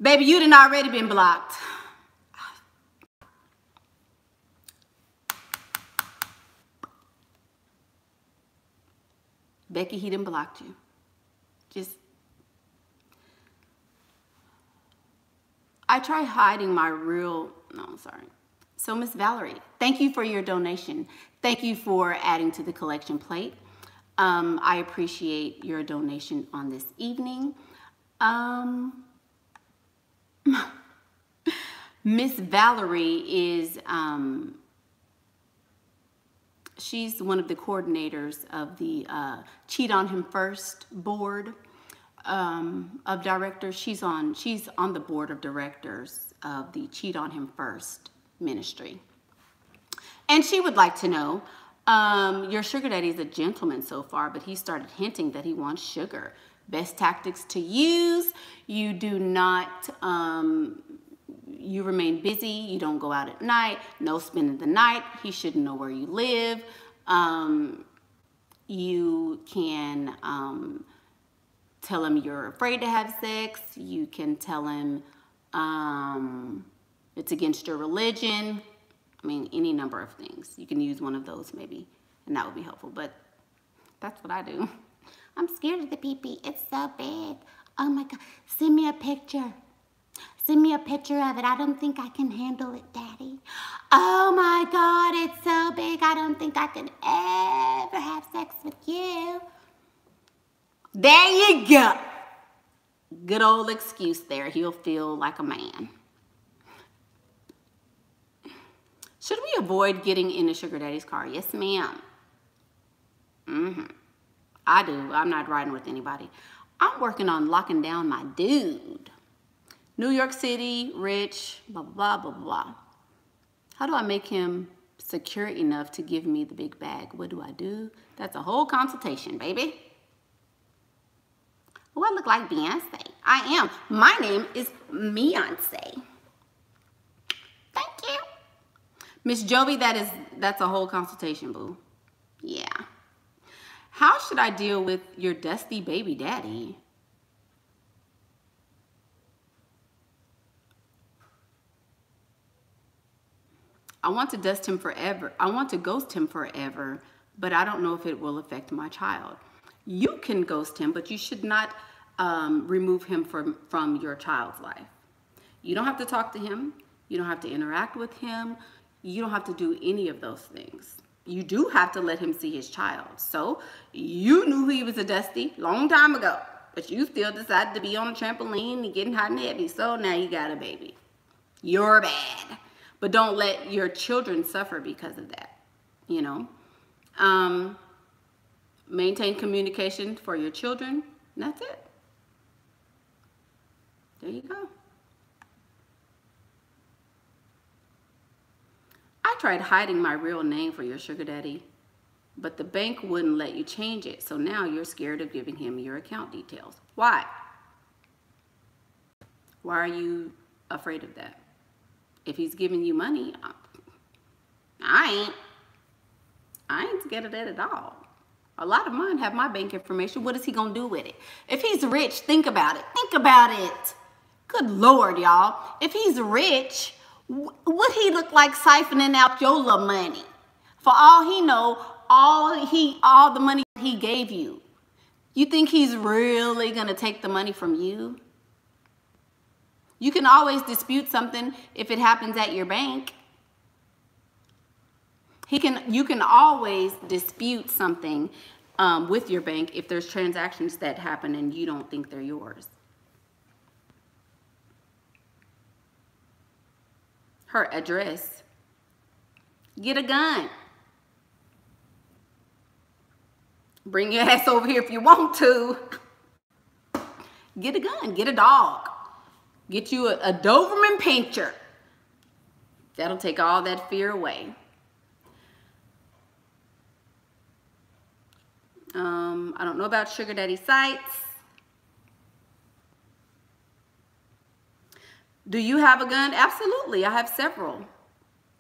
Baby, you done already been blocked. Becky, he done blocked you. I try hiding my real, no, sorry. So Miss Valerie, thank you for your donation. Thank you for adding to the collection plate. I appreciate your donation on this evening. Miss Valerie is, she's one of the coordinators of the Cheat on Him First board of directors. She's on the board of directors of the Cheat on Him First ministry. And she would like to know, your sugar daddy is a gentleman so far, but he started hinting that he wants sugar. Best tactics to use: you do not, you remain busy, you don't go out at night, no spending the night, he shouldn't know where you live. You can tell him you're afraid to have sex. You can tell him it's against your religion. I mean, any number of things. You can use one of those maybe, and that would be helpful. But that's what I do. I'm scared of the pee-pee. It's so big. Oh my God. Send me a picture. Send me a picture of it. I don't think I can handle it, Daddy. Oh my God, it's so big. I don't think I could ever have sex with you. There you go. Good old excuse there. He'll feel like a man. Should we avoid getting in a sugar daddy's car? Yes, ma'am. I do. I'm not riding with anybody. I'm working on locking down my dude. New York City, rich, blah, blah, blah, blah. How do I make him secure enough to give me the big bag? What do I do? That's a whole consultation, baby. Oh, I look like Beyonce. I am. My name is Beyonce. Thank you. Miss Jovi, that's a whole consultation, boo. Yeah. How should I deal with your dusty baby daddy? I want to dust him forever. I want to ghost him forever, but I don't know if it will affect my child. You can ghost him, but you should not remove him from your child's life. You don't have to talk to him. You don't have to interact with him. You don't have to do any of those things. You do have to let him see his child. So you knew he was a dusty long time ago, but you still decided to be on a trampoline and getting hot and heavy. So now you got a baby. You're bad. But don't let your children suffer because of that, you know. Maintain communication for your children. And that's it. There you go. I tried hiding my real name for your sugar daddy, but the bank wouldn't let you change it. So now you're scared of giving him your account details. Why? Why are you afraid of that? If he's giving you money, I ain't scared of that at all. A lot of mine have my bank information. What is he gonna do with it? If he's rich, think about it. Think about it. Good Lord, y'all. If he's rich, would he look like siphoning out your little money? For all he know, all the money he gave you. You think he's really gonna take the money from you? You can always dispute something if it happens at your bank. You can always dispute something with your bank if there's transactions that happen and you don't think they're yours. Her address. Get a gun. Bring your ass over here if you want to. Get a gun. Get a dog. Get you a Doberman Pinscher. That'll take all that fear away. I don't know about sugar daddy sites. Do you have a gun? Absolutely. I have several.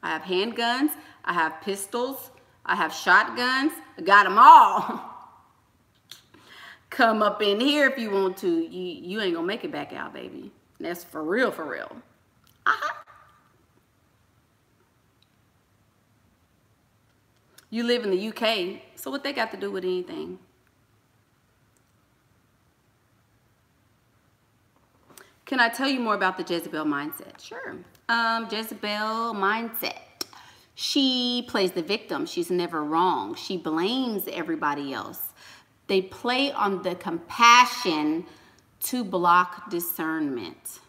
I have handguns. I have pistols. I have shotguns. I got them all. Come up in here if you want to. You ain't gonna make it back out, baby. That's for real, for real. You live in the UK, so what they got to do with anything? Can I tell you more about the Jezebel mindset? Sure. Jezebel mindset. She plays the victim. She's never wrong. She blames everybody else. They play on the compassion to block discernment.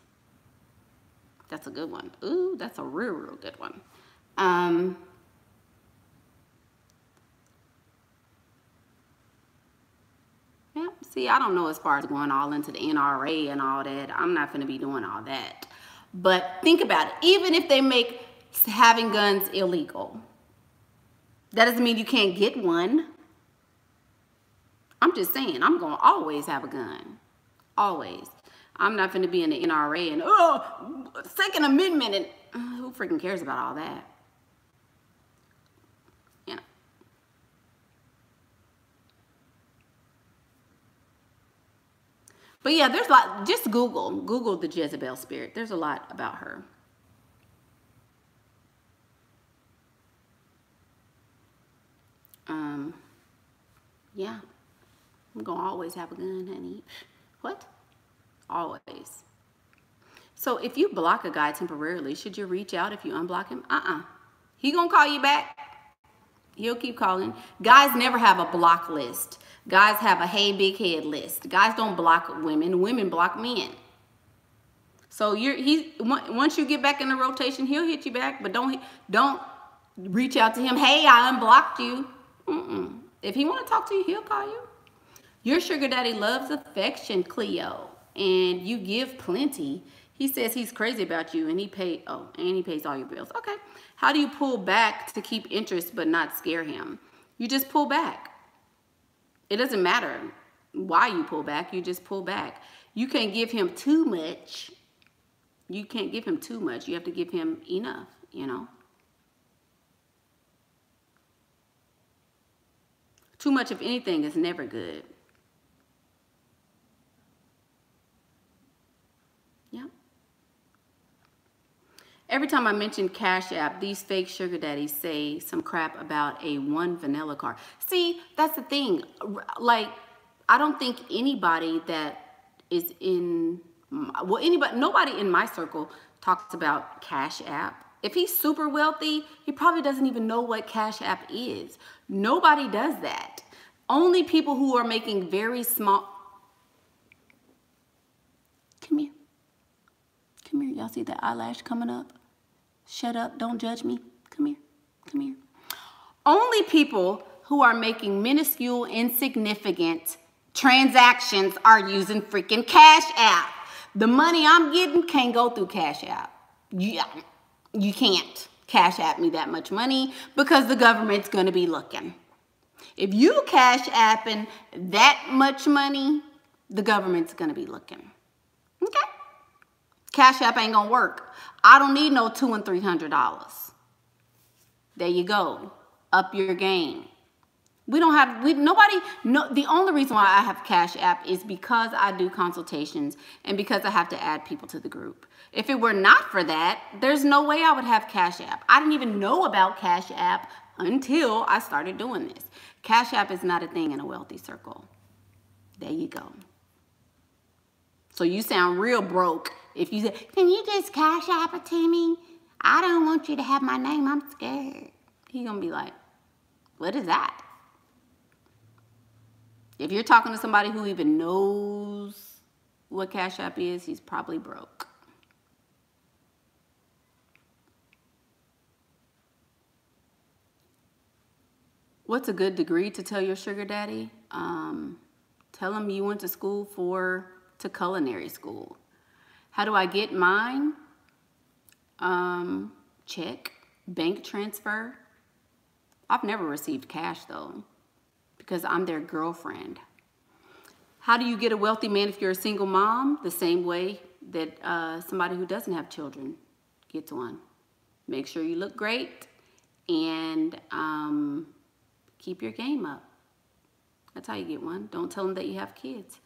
That's a good one. Ooh, that's a real, real good one. Yeah, see, I don't know as far as going all into the NRA and all that. I'm not going to be doing all that. But think about it. Even if they make having guns illegal, that doesn't mean you can't get one. I'm just saying, I'm going to always have a gun. Always. I'm not going to be in the NRA and, Second Amendment, and who freaking cares about all that? You know. But yeah, there's a lot. Just Google the Jezebel spirit. There's a lot about her. Yeah. I'm going to always have a gun, honey. What? Always. So if you block a guy temporarily, should you reach out if you unblock him? He going to call you back. He'll keep calling. Guys never have a block list. Guys have a hey big head list. Guys don't block women. Women block men. So once you get back in the rotation, he'll hit you back, but don't reach out to him. Hey, I unblocked you. If he want to talk to you, he'll call you. Your sugar daddy loves affection, Cleo, and you give plenty. He says he's crazy about you, and he pays all your bills. Okay. How do you pull back to keep interest but not scare him? You just pull back. It doesn't matter why you pull back. You just pull back. You can't give him too much. You can't give him too much. You have to give him enough, you know. Too much of anything is never good. Yeah. Every time I mention Cash App, these fake sugar daddies say some crap about a one vanilla card. See, that's the thing. Like, I don't think anybody that is in, well, nobody in my circle talks about Cash App. If he's super wealthy, he probably doesn't even know what Cash App is. Nobody does that. Only people who are making very small. Come here. Come here. Y'all see that eyelash coming up? Shut up. Don't judge me. Come here. Come here. Only people who are making minuscule, insignificant transactions are using freaking Cash App. The money I'm getting can't go through Cash App. Yeah, you can't Cash App me that much money because the government's going to be looking. If you Cash Apping that much money, the government's going to be looking. Okay? Cash App ain't going to work. I don't need no $200 and $300. There you go. Up your game. The only reason why I have Cash App is because I do consultations and because I have to add people to the group. If it were not for that, there's no way I would have Cash App. I didn't even know about Cash App until I started doing this. Cash App is not a thing in a wealthy circle. There you go. So you sound real broke if you say, can you just Cash App it to me? I don't want you to have my name. I'm scared. He's going to be like, what is that? If you're talking to somebody who even knows what Cash App is, he's probably broke. What's a good degree to tell your sugar daddy? Tell him you went to school to culinary school. How do I get mine? Check, bank transfer. I've never received cash though, because I'm their girlfriend. How do you get a wealthy man if you're a single mom? The same way that somebody who doesn't have children gets one. Make sure you look great and keep your game up. That's how you get one. Don't tell them that you have kids.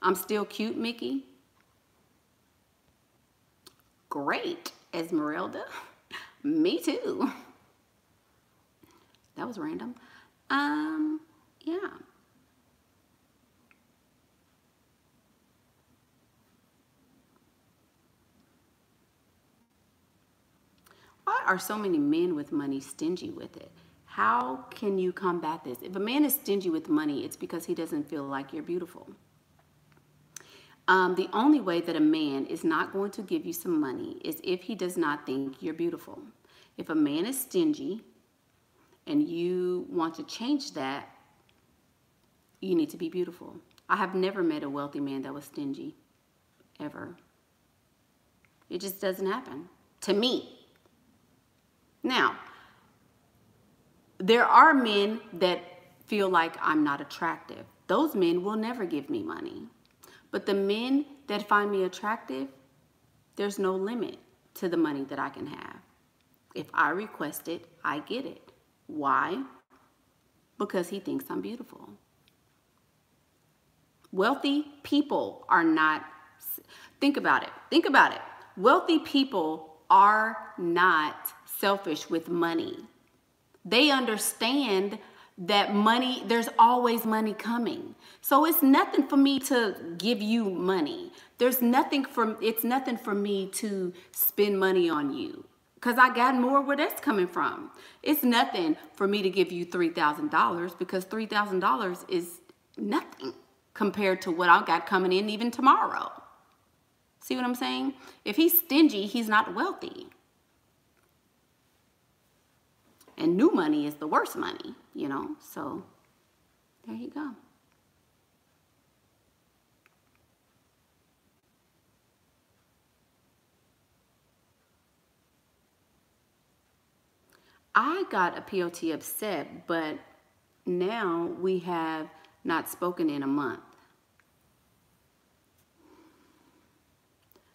I'm still cute, Mickey. Great, Esmeralda. Me too. That was random. Yeah. Why are so many men with money stingy with it? How can you combat this? If a man is stingy with money, it's because he doesn't feel like you're beautiful. The only way that a man is not going to give you some money is if he does not think you're beautiful. If a man is stingy and you want to change that, you need to be beautiful. I have never met a wealthy man that was stingy, ever. It just doesn't happen, to me. Now, there are men that feel like I'm not attractive. Those men will never give me money. But the men that find me attractive, there's no limit to the money that I can have. If I request it, I get it. Why? Because he thinks I'm beautiful. Wealthy people are not, think about it. Think about it. Wealthy people are not selfish with money. They understand that money, there's always money coming. So it's nothing for me to give you money. It's nothing for me to spend money on you, because I got more where that's coming from. It's nothing for me to give you $3,000, because $3,000 is nothing compared to what I got coming in even tomorrow. See what I'm saying? If he's stingy, he's not wealthy. And new money is the worst money, you know? So there you go. I got a POT upset, but now we have not spoken in a month.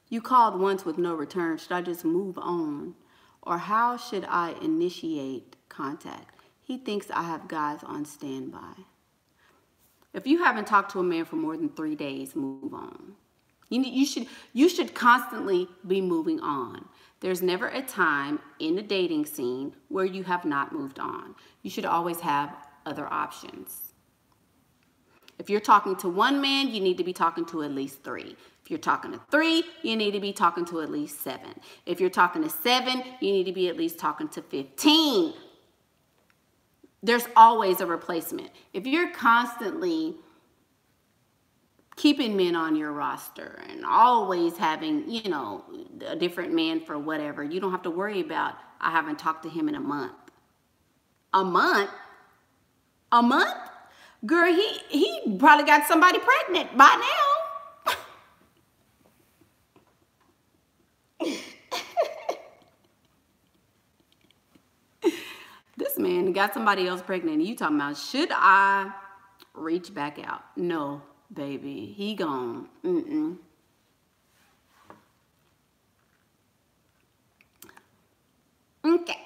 You called once with no return. Should I just move on? Or how should I initiate contact? He thinks I have guys on standby. If you haven't talked to a man for more than 3 days, move on. You should constantly be moving on. There's never a time in the dating scene where you have not moved on. You should always have other options. If you're talking to one man, you need to be talking to at least 3. If you're talking to 3, you need to be talking to at least 7. If you're talking to 7, you need to be at least talking to 15. There's always a replacement. If you're constantly keeping men on your roster and always having, you know, a different man for whatever, you don't have to worry about, I haven't talked to him in a month. A month? A month? Girl, he probably got somebody pregnant by now. This man got somebody else pregnant and you talking about, should I reach back out? No, baby, he gone. Okay.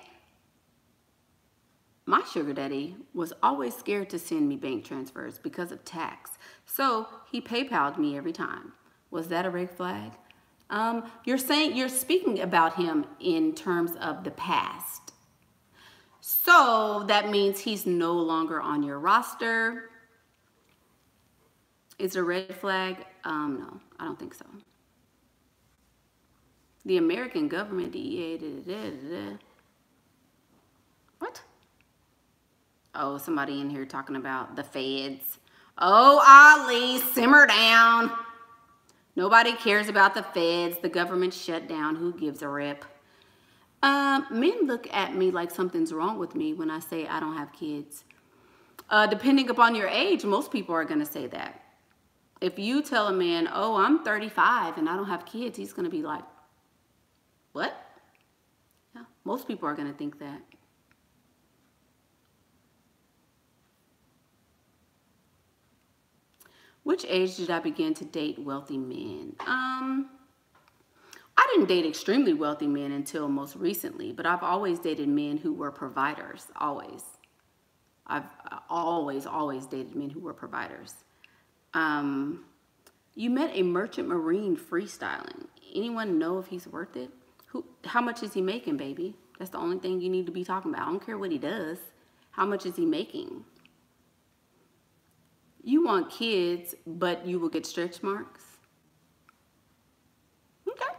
My sugar daddy was always scared to send me bank transfers because of tax. So he PayPal'd me every time. Was that a red flag? You're speaking about him in terms of the past. So that means he's no longer on your roster. Is it a red flag? No, I don't think so. The American government, DEA, What? Oh, somebody in here talking about the feds. Oh, Ali, simmer down. Nobody cares about the feds. The government shut down. Who gives a rip? Men look at me like something's wrong with me when I say I don't have kids. Depending upon your age, most people are going to say that. If you tell a man, oh, I'm 35 and I don't have kids, he's going to be like, what? Yeah, most people are going to think that. Which age did I begin to date wealthy men? I didn't date extremely wealthy men until most recently, but I've always dated men who were providers, always. I've always dated men who were providers. You met a merchant marine freestyling. Anyone know if he's worth it? How much is he making, baby? That's the only thing you need to be talking about. I don't care what he does. How much is he making? You want kids, but you will get stretch marks? Okay.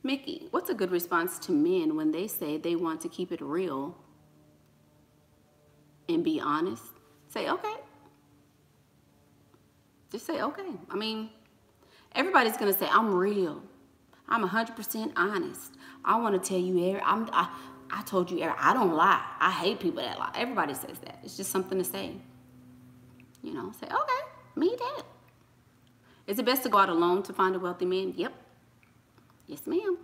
Mickey, what's a good response to men when they say they want to keep it real and be honest? Say, okay. Just say, okay. I mean, everybody's going to say, I'm real. I'm 100% honest. I want to tell you, I told you, I don't lie. I hate people that lie. Everybody says that. It's just something to say. You know, say, okay, me too. Is it best to go out alone to find a wealthy man? Yep. Yes, ma'am.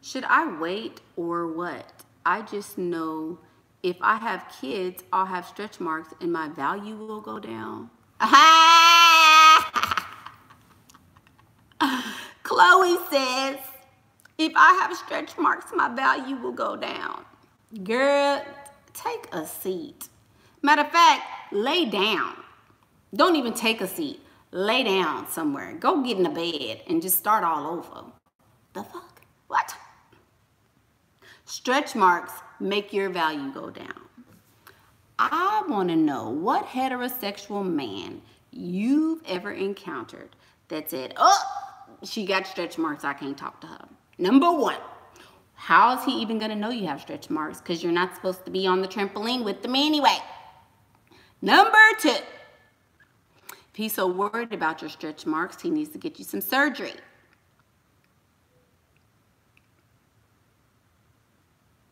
Should I wait or what? I just know if I have kids, I'll have stretch marks and my value will go down. Chloe says, if I have stretch marks, my value will go down. Girl, take a seat. Matter of fact, lay down. Don't even take a seat. Lay down somewhere. Go get in the bed and just start all over. The fuck? What? Stretch marks make your value go down. I want to know what heterosexual man you've ever encountered that said, oh, she got stretch marks, I can't talk to her. Number one, how is he even going to know you have stretch marks? Because you're not supposed to be on the trampoline with them anyway. Number two, if he's so worried about your stretch marks, he needs to get you some surgery.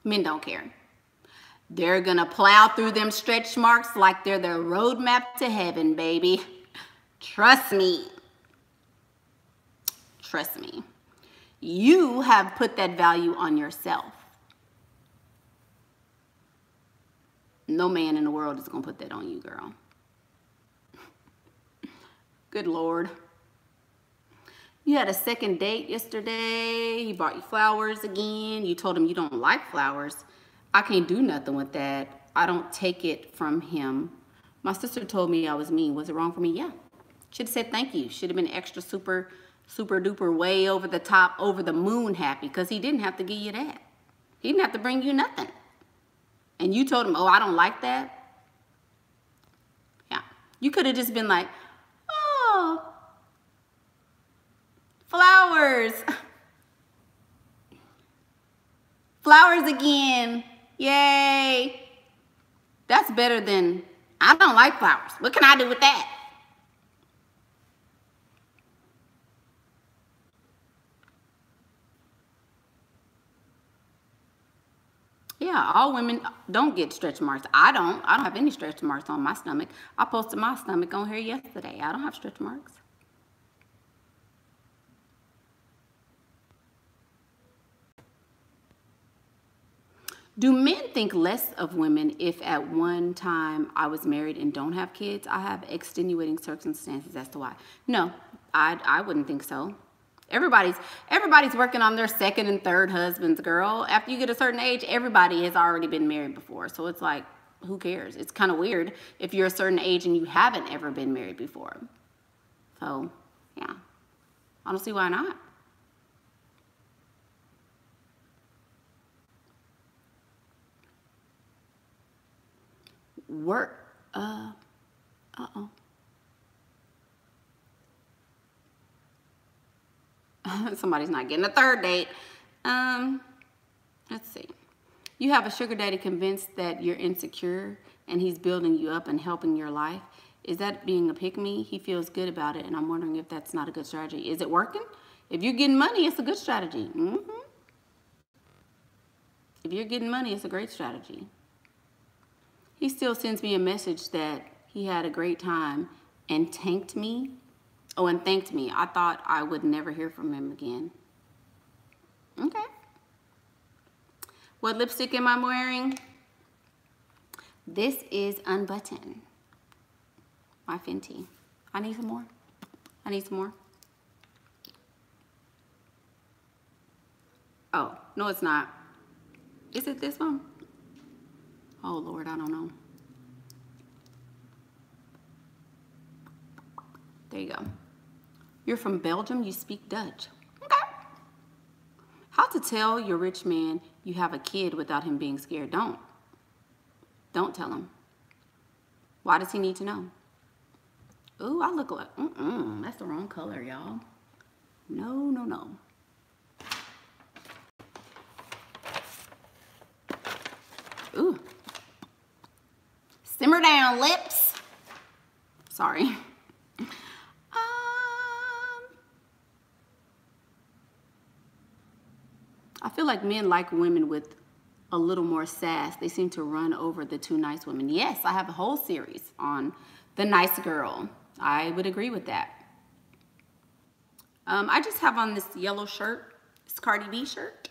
Men don't care. They're going to plow through them stretch marks like they're the roadmap to heaven, baby. Trust me. Trust me. You have put that value on yourself. No man in the world is going to put that on you, girl. Good Lord. You had a second date yesterday. He bought you flowers again. You told him you don't like flowers. I can't do nothing with that. I don't take it from him. My sister told me I was mean. Was it wrong for me? Yeah. Should have said thank you. Should have been extra super duper way over the top, over the moon happy, because he didn't have to give you that. He didn't have to bring you nothing. And you told him, oh, I don't like that. Yeah. You could have just been like, oh, flowers. Flowers again. Yay. That's better than, I don't like flowers. What can I do with that? Yeah, all women don't get stretch marks. I don't have any stretch marks on my stomach. I posted my stomach on here yesterday. I don't have stretch marks. Do men think less of women if at one time I was married and don't have kids? I have extenuating circumstances as to why. No, I wouldn't think so. Everybody's working on their second and third husbands, girl. After you get a certain age, everybody has already been married before. So it's like, who cares? It's kind of weird if you're a certain age and you haven't ever been married before. So, yeah. I don't see why not. Work. Uh-oh. Somebody's not getting a third date. Let's see. You have a sugar daddy convinced that you're insecure and he's building you up and helping your life. Is that being a pick-me? He feels good about it, and I'm wondering if that's not a good strategy. Is it working? If you're getting money, it's a good strategy. If you're getting money, it's a great strategy. He still sends me a message that he had a great time and thanked me. Oh, and thanked me. I thought I would never hear from him again. Okay. What lipstick am I wearing? This is Unbutton. My Fenty. I need some more. I need some more. Oh, no, it's not. Is it this one? Oh, Lord, I don't know. There you go. You're from Belgium, you speak Dutch. Okay. How to tell your rich man you have a kid without him being scared? Don't tell him. Why does he need to know? Ooh, I look like, that's the wrong color, y'all. No, no, no. Ooh. Simmer down, lips. Sorry. I feel like men like women with a little more sass. They seem to run over the two nice women. Yes, I have a whole series on the nice girl. I would agree with that. I just have on this yellow shirt. It's Cardi B shirt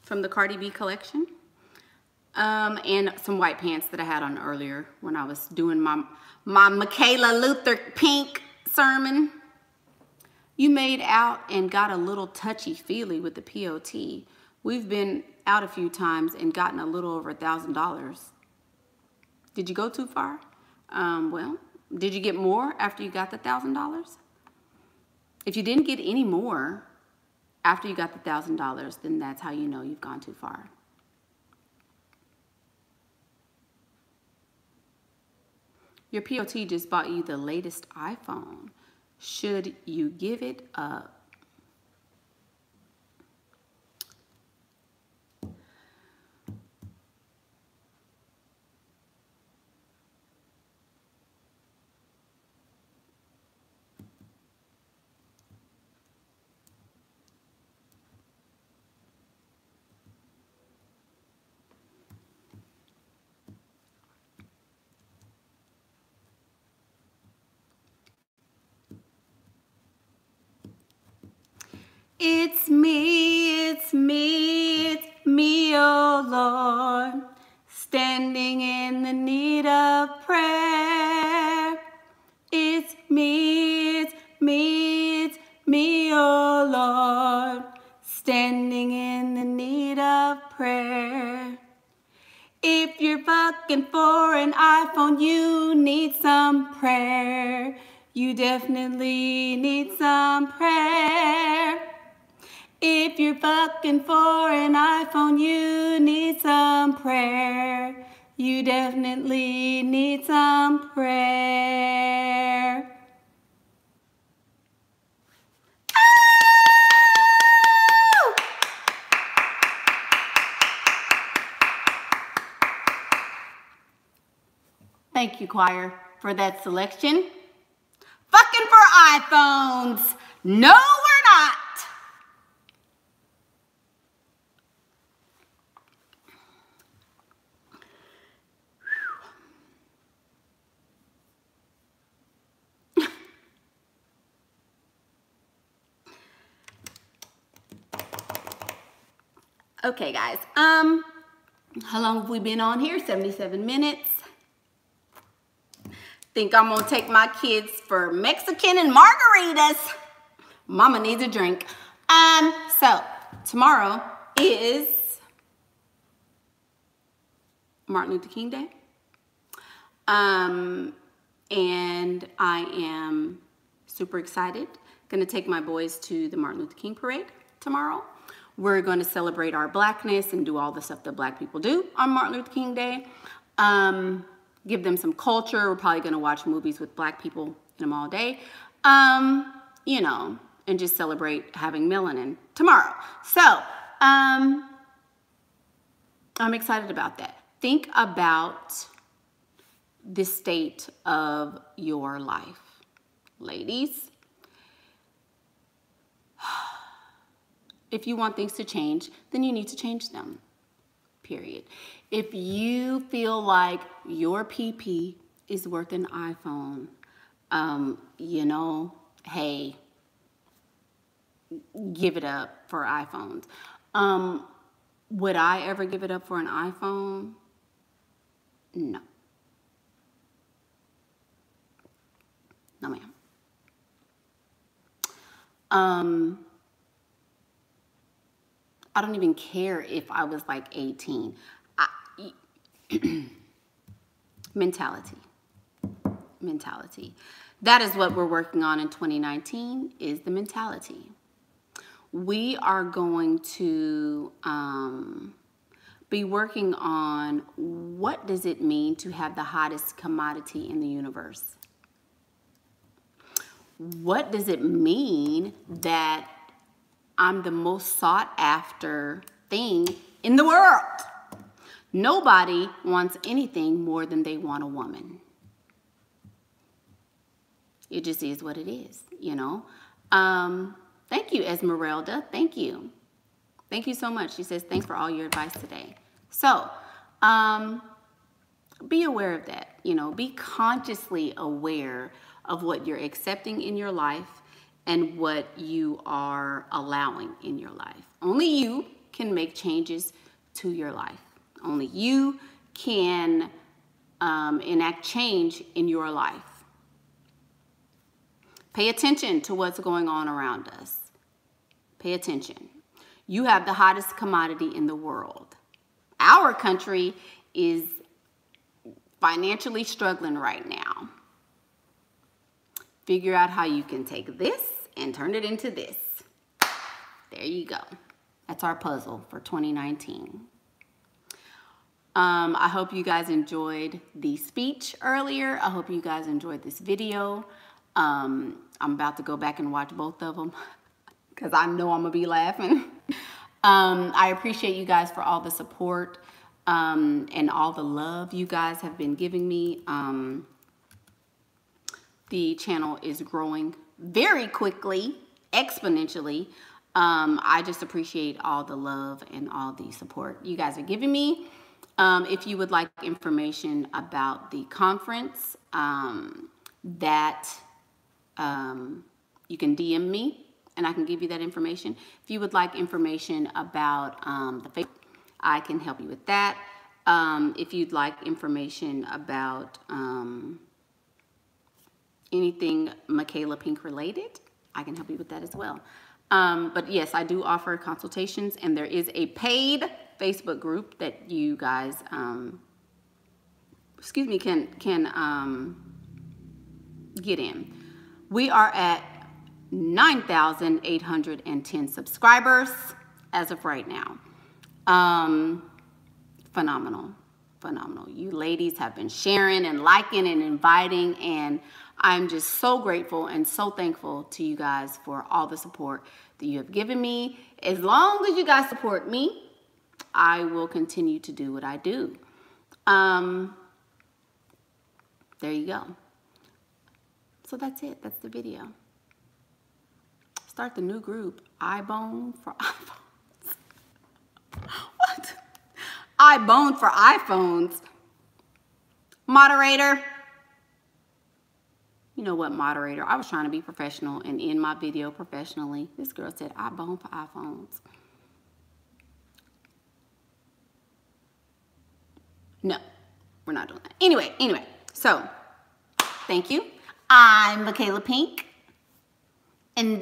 from the Cardi B collection. And some white pants that I had on earlier when I was doing my Michaela Luther Pink sermon. You made out and got a little touchy-feely with the POT. We've been out a few times and gotten a little over $1,000. Did you go too far? Well, did you get more after you got the $1,000? If you didn't get any more, After you got the $1,000, then that's how you know you've gone too far. Your POT just bought you the latest iPhone. Should you give it up? It's me, oh Lord, standing in the need of prayer. It's me, oh Lord, standing in the need of prayer. If you're fucking for an iPhone, you need some prayer. You definitely need some prayer. If you're fucking for an iPhone, you need some prayer. You definitely need some prayer. Oh! Thank you, choir, for that selection. Fucking for iPhones. No, we're not. Okay, guys. How long have we been on here? 77 minutes. Think I'm gonna take my kids for Mexican and margaritas. Mama needs a drink. So tomorrow is Martin Luther King Day. And I am super excited. Gonna take my boys to the Martin Luther King parade tomorrow. We're going to celebrate our blackness and do all the stuff that black people do on Martin Luther King Day. Give them some culture. We're probably going to watch movies with black people in them all day. You know, and just celebrate having melanin tomorrow. So, I'm excited about that. Think about the state of your life. Ladies, if you want things to change, then you need to change them, period. If you feel like your PP is worth an iPhone, you know, hey, give it up for iPhones. Would I ever give it up for an iPhone? No. No, ma'am. I don't even care if I was like 18. Mentality. That is what we're working on in 2019, is the mentality. We are going to be working on what does it mean to have the hottest commodity in the universe? What does it mean that I'm the most sought after thing in the world? Nobody wants anything more than they want a woman. It just is what it is, you know. Thank you, Esmeralda. Thank you. Thank you so much. She says, thanks for all your advice today. So, be aware of that. You know, be consciously aware of what you're accepting in your life and what you are allowing in your life. Only you can make changes to your life. Only you can enact change in your life. Pay attention to what's going on around us. Pay attention. You have the hottest commodity in the world. Our country is financially struggling right now. Figure out how you can take this and turn it into this. There you go. That's our puzzle for 2019. I hope you guys enjoyed the speech earlier. I hope you guys enjoyed this video. I'm about to go back and watch both of them because I know I'm gonna be laughing. I appreciate you guys for all the support and all the love you guys have been giving me. The channel is growing very quickly, exponentially. I just appreciate all the love and all the support you guys are giving me. If you would like information about the conference, you can DM me and I can give you that information. If you would like information about the Facebook, I can help you with that. If you'd like information about anything Michaela Pink related, I can help you with that as well. But yes, I do offer consultations, and there is a paid Facebook group that you guys, can get in. We are at 9,810 subscribers as of right now. Phenomenal. You ladies have been sharing and liking and inviting, and I'm just so grateful and so thankful to you guys for all the support that you have given me. As long as you guys support me, I will continue to do what I do. There you go. So that's it. That's the video. Start the new group, iBone for iPhones. What? iBone for iPhones. Moderator. You know what, moderator? I was trying to be professional and end my video professionally. This girl said iBone for iPhones. No, we're not doing that. Anyway, so thank you. I'm Michaela Pink. And